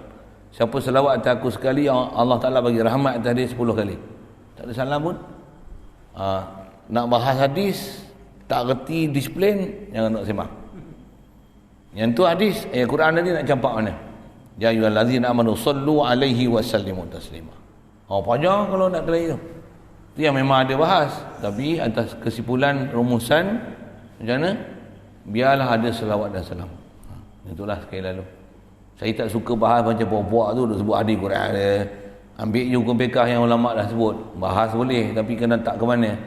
Siapa selawat atas aku sekali, Allah Ta'ala bagi rahmat atas dia 10 kali. Tak ada salam pun. Nak bahas hadis, tak reti disiplin, jangan nak sembah. Yang tu hadis, ayat Quran tadi nak campak mana? Ya ayyuhallazina amanu sallu alaihi wa sallimu taslima. Panjang kalau nak kelahi tu. Itu yang memang ada bahas. Tapi atas kesimpulan rumusan, macam mana? Biarlah ada selawat dan salam. Itulah sekali lalu. Saya tak suka bahas macam puak-puak tu, sebut hadis Quran dia. Ambil je hukum fiqh yang ulama' dah sebut. Bahas boleh, tapi kena tak ke mana.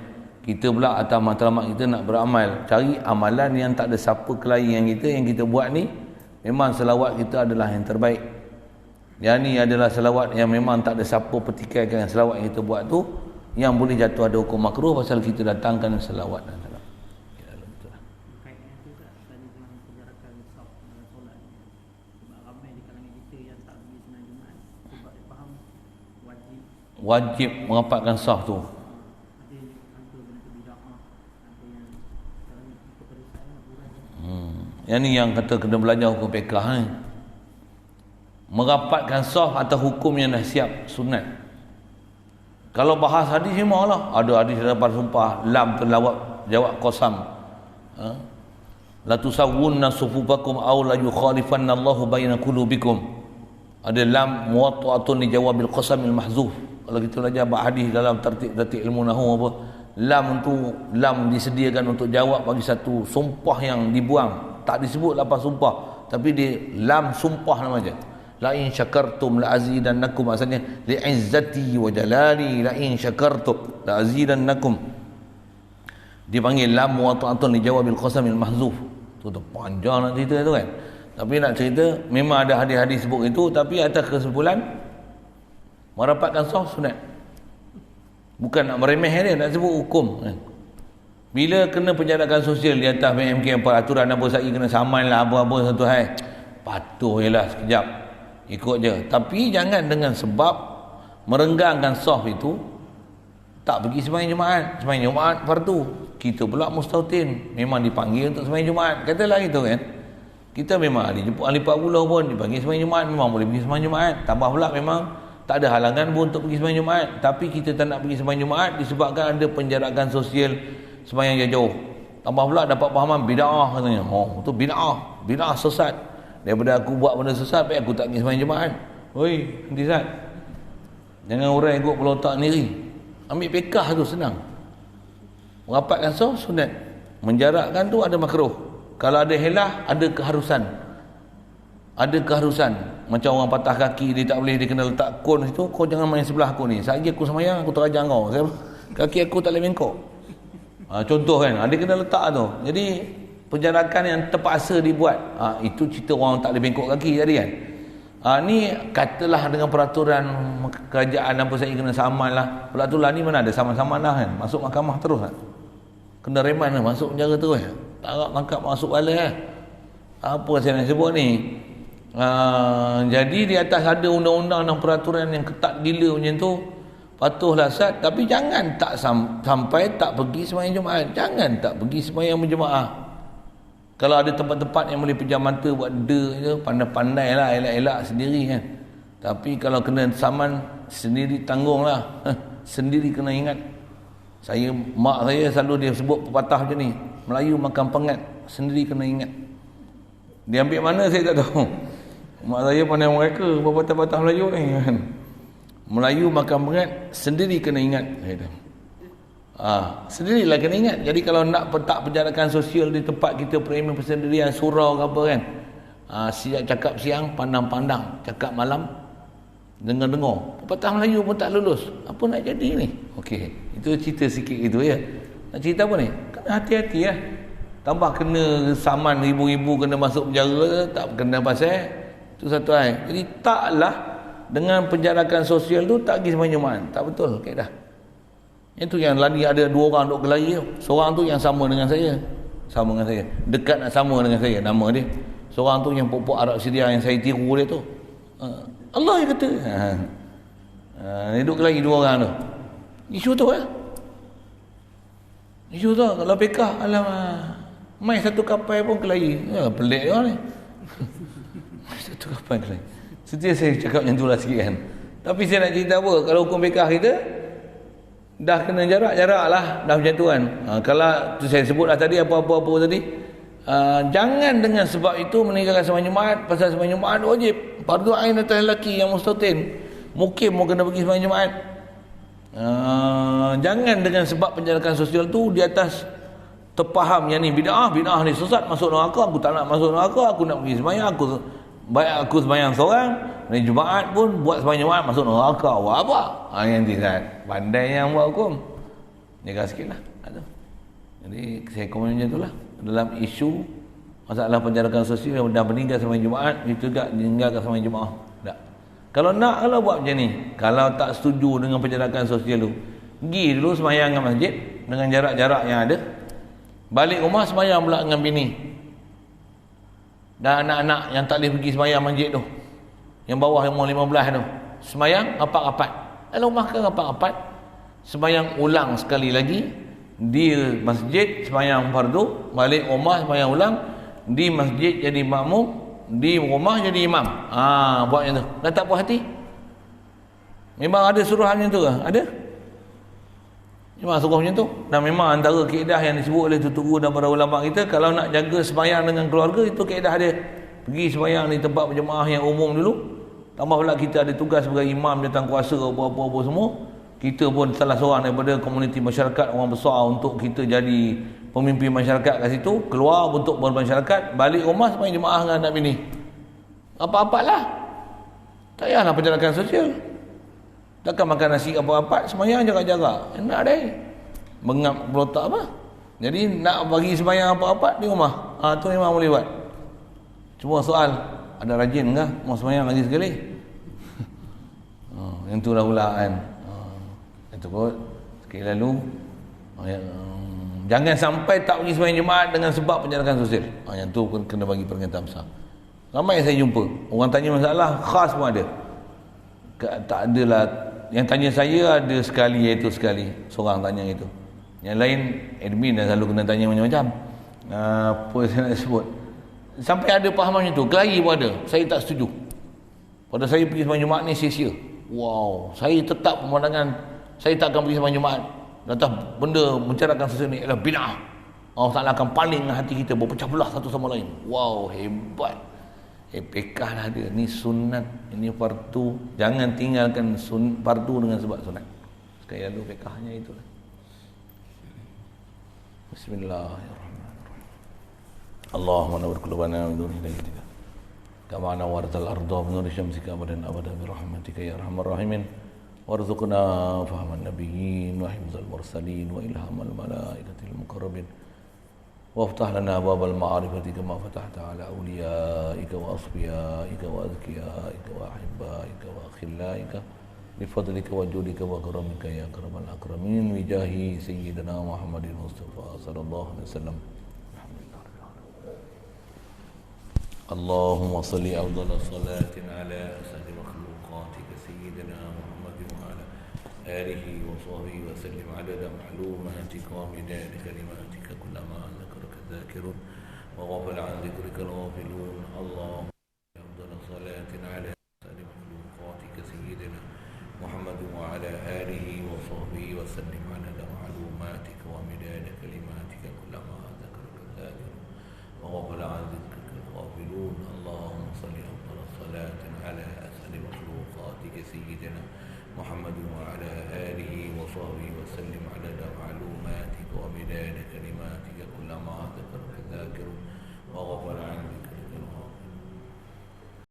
Kita pula atas matlamat kita nak beramal. Cari amalan yang tak ada siapa kelahi yang kita buat ni. Memang selawat kita adalah yang terbaik. Yang ni adalah selawat yang memang tak ada siapa pertikaikan selawat yang kita buat tu. Yang boleh jatuh ada hukum makruh pasal kita datangkan selawat dan salam. Kaitnya tu tak tadi dengan penjarakan saf dalam solat. Sebab ramai di kalangan kita yang tak pergi sembahyang Jumaat sebab dia faham wajib merapatkan saf tu. Ada yang angka benda bid'ah, ada yang sekarang ni kepedesan buran. Yang ni yang kata kena belajar hukum fiqh ni. Merapatkan saf atau hukum yang dah siap sunat. Kalau bahas hadis memang lah. Ada hadis dapat sumpah lam terlawat jawab qasam. La tusawwunna sufufakum aw la yukhalifanna Allahu baina qulubikum. Ada lam muwatta'atun li jawabil qasamil mahzuf. Kalau kita belajar bab hadis dalam tertib ilmu nahwu apa, lam disediakan untuk jawab bagi satu sumpah yang dibuang. Tak disebut lapas sumpah, tapi dia lam sumpah nama je. La in syakartum la azidannakum, maksudnya li izzati wa jalali la in syakartum la azidannakum. Dipanggil lam muwatta'atun li jawabil qasamil mahzuf. Tu panjang nak cerita tu kan. Tapi nak cerita memang ada hadis-hadis sebut itu, tapi atas kesimpulan merapatkan saf sunat. Bukan nak meremeh dia, nak sebut hukum kan. Bila kena penjarakan sosial di atas PMK peraturan apa saya kena saman lah apa-apa satu hal, patuh jelah sekejap ikut je. Tapi jangan dengan sebab merenggangkan saf itu tak pergi sembahyang Jumaat. Sembahyang Jumaat fardu, kita pula mustautin memang dipanggil untuk sembahyang Jumaat. Katalah gitu kan, kita memang ahli 40 pun dipanggil sembahyang Jumaat, memang boleh pergi sembahyang Jumaat. Tambah pula memang tak ada halangan pun untuk pergi sembahyang Jumaat. Tapi kita tak nak pergi sembahyang Jumaat disebabkan ada penjarakan sosial sembahyang jauh. Tambah pula dapat pahaman bid'ah katanya. Itu bid'ah sesat. Daripada aku buat benda sesat, baik aku tak pergi sembahyang Jumaat. Oi, nanti Zat, jangan orang ikut kepala otak sendiri. Ambil pekah tu senang. Merapatkan saf sunat. Menjarakkan tu ada makruh. Kalau ada helah, ada keharusan. Ada keharusan. Macam orang patah kaki, dia tak boleh, dia kena letak kon situ. Kau jangan main sebelah aku ni. Sehari aku sembahyang, aku terajang kau. Kaki aku tak boleh bengkok. Contoh kan, dia kena letak tu. Jadi penjarakan yang terpaksa dibuat, itu cerita orang tak boleh bengkok kaki tadi kan. Ni katalah dengan peraturan kerajaan apa saya kena saman lah. Peraturan ni mana ada saman-saman lah kan. Masuk mahkamah terus kan. Kena reman lah, masuk penjara terus kan. Tak tangkap masuk bala kan. Apa saya nak sebut ni. Jadi di atas ada undang-undang dan peraturan yang ketat gila macam tu, patuhlah Sat. Tapi jangan tak sampai tak pergi sembahyang Jumaat. Jangan tak pergi sembahyang berjemaah. Kalau ada tempat-tempat yang boleh pejam mata buat je, pandai-pandai lah, elak-elak sendiri kan. Tapi kalau kena saman, sendiri tanggung lah. Sendiri kena ingat. Mak saya selalu dia sebut pepatah macam ni, Melayu makan pengat, sendiri kena ingat. Dia ambil mana saya tak tahu. Mak saya pandai mereka pepatah-pepatah Melayu ni kan. Melayu makan pengat, sendiri kena ingat. Sendirilah kena ingat. Jadi kalau nak tak penjarakan sosial di tempat kita premium persendirian, surau ke apa kan, siap cakap siang, pandang-pandang, cakap malam, dengar-dengar. Pepatah Melayu pun tak lulus. Apa nak jadi ni? Okey, itu cerita sikit gitu ya. Nak cerita apa ni? Kena hati-hati lah. Tambah kena saman ribu-ribu, kena masuk penjara, tak kena pasal. Itu satu hal. Jadi taklah dengan penjarakan sosial tu tak pergi sembahyang Jumaat. Tak betul kaedah. Itu yang lagi ada 2 orang duk berlari tu. Seorang tu yang sama dengan saya. Sama dengan saya. Dekat nak sama dengan saya nama dia. Seorang tu yang pokok Arab Syria yang saya tiru dia tu. Allah yang kata. Dia duk berlari 2 orang tu. Isu tu Isu tu kalau pekah alamak. Mai satu kapal pun kelari. Pelik dia ni. Satu kapal kelari. Setiap saya cakap macam itulah sikit kan. Tapi saya nak cerita apa? Kalau hukum pekah kita dah kena jarak lah. Dah macam tu kan. Kalau tu saya sebutlah tadi apa-apa tadi. Jangan dengan sebab itu meninggalkan sembahyang Jumaat. Pasal sembahyang Jumaat wajib. Fardu ain atas lelaki yang mustatin. Mukim mau kena pergi sembahyang Jumaat. Jangan dengan sebab penjarakan sosial tu di atas terfaham yang ni bid'ah ni sesat, masuk neraka. Aku tak nak masuk neraka, aku nak pergi sembahyang. Aku sembahyang seorang, hari Jumaat pun buat sembahyang Jumaat, masuk neraka. Buat apa? Yang tidak pandai yang buat hukum. Jaga sikitlah. Jadi saya komen macam itulah. Dalam isu masalah penjarakan sosial dan meninggal sembahyang Jumaat, itu juga meninggalkan sembahyang Jumaat. Tak. Kalau nak, kalau buat macam ni, kalau tak setuju dengan penjarakan sosial tu, pergi dulu sembahyang dengan masjid dengan jarak-jarak yang ada. Balik rumah sembahyang pula dengan bini dan anak-anak yang tak boleh pergi sembahyang masjid tu, yang bawah umur 15 tu, sembahyang rapat-rapat. Dalam rumah kan rapat-rapat, sembahyang ulang sekali lagi di masjid sembahyang fardu, balik rumah sembahyang ulang, di masjid jadi makmum, di rumah jadi imam. Buat macam tu. Dah tak puas hati? Memang ada suruhan macam tu ke? Ada? Memang suruh macam tu. Dan memang antara kaedah yang disebut oleh tutuku dan para ulama kita, kalau nak jaga sembahyang dengan keluarga, itu kaedah dia. Pergi sembahyang di tempat berjemaah yang umum dulu. Tambah pula kita ada tugas sebagai imam, datang kuasa apa-apa semua. Kita pun salah seorang daripada komuniti masyarakat orang besar untuk kita jadi pemimpin masyarakat kat situ. Keluar untuk bermasyarakat, balik rumah sembahyang jemaah dengan anak bini. Apa-apa lah. Tak payahlah penjarakan sosial. Takkan makan nasi apa-apa, sembahyang jarak-jarak. Enak deh. Mengap berotak apa? Jadi nak bagi sembahyang apa-apa di rumah. Tu memang boleh buat. Cuma soal, ada rajin ke? Mau sembahyang lagi sekali? Yang tu lah pula kan. Itu kot. Sekali lalu. Jangan sampai tak pergi sembahyang Jumaat dengan sebab penjarakan sosial. Yang tu pun kena bagi pernyataan besar. Ramai yang saya jumpa. Orang tanya masalah, khas pun ada. Tak adalah. Yang tanya saya ada sekali, iaitu sekali. Seorang tanya itu. Yang lain, admin dah selalu kena tanya macam-macam. Apa saya nak sebut. Sampai ada pahaman macam tu. Kelahi pun ada. Saya tak setuju. Pada saya pergi sembahyang Jumaat ni sia-sia. Wow. Saya tetap pemandangan, saya tak akan pergi sembahyang Jumaat. Datang benda mencarakan sosial ni adalah bid'ah. Allah Ta'ala akan paling hati kita berpecah belah satu sama lain. Wow, hebat. Pekah lah dia. Ni sunat, ini fardu. Jangan tinggalkan fardu dengan sebab sunat. Sekali lalu pekahnya itulah. Bismillahirrahmanirrahim. Allahumma nawwir qulubana min nuri hidayah. Kama nawwartal arda min nuri syamsika abadan abada bi rahmatika ya arhamar rahimin. Warzuqna fahman nabiyyin wa hifdzal mursalin wa ilhamal malaikatil muqarrabin. Waftah lana babal ma'arifati kama fatahta ala awliyaika wa asfiyaika wa azkiyaika wa ahibbaika wa akhillaika bifadlika wa judika wa karamika ya karamal akramin wijahi sayyidina Muhammadin Mustafa sallallahu alaihi wasallam. Allahumma salli afdala salatin ala asadi makhluqatika sayyidina Muhammadin wa ala alihi wa sahbihi wa sallim adada ma'lumatika wa midada kalimatika kullama ذاكرون وغفل عن ذكرك الغافلون اللهم أفضل صلاة على أسعد مخلوقاتك سيدنا محمد وعلى آله وصحبه وسلم عدد معلوماتك ومداد كلماتك كلما ذكرك الذاكرون وغفل عن ذكرك الغافلون اللهم صل أفضل صلاة على أسعد مخلوقاتك سيدنا محمد وعلى آله وصحبه وسلم عدد معلوماتك ومداد كلماتك كلما ذكرك الذاكرون وغفل عن ذكرك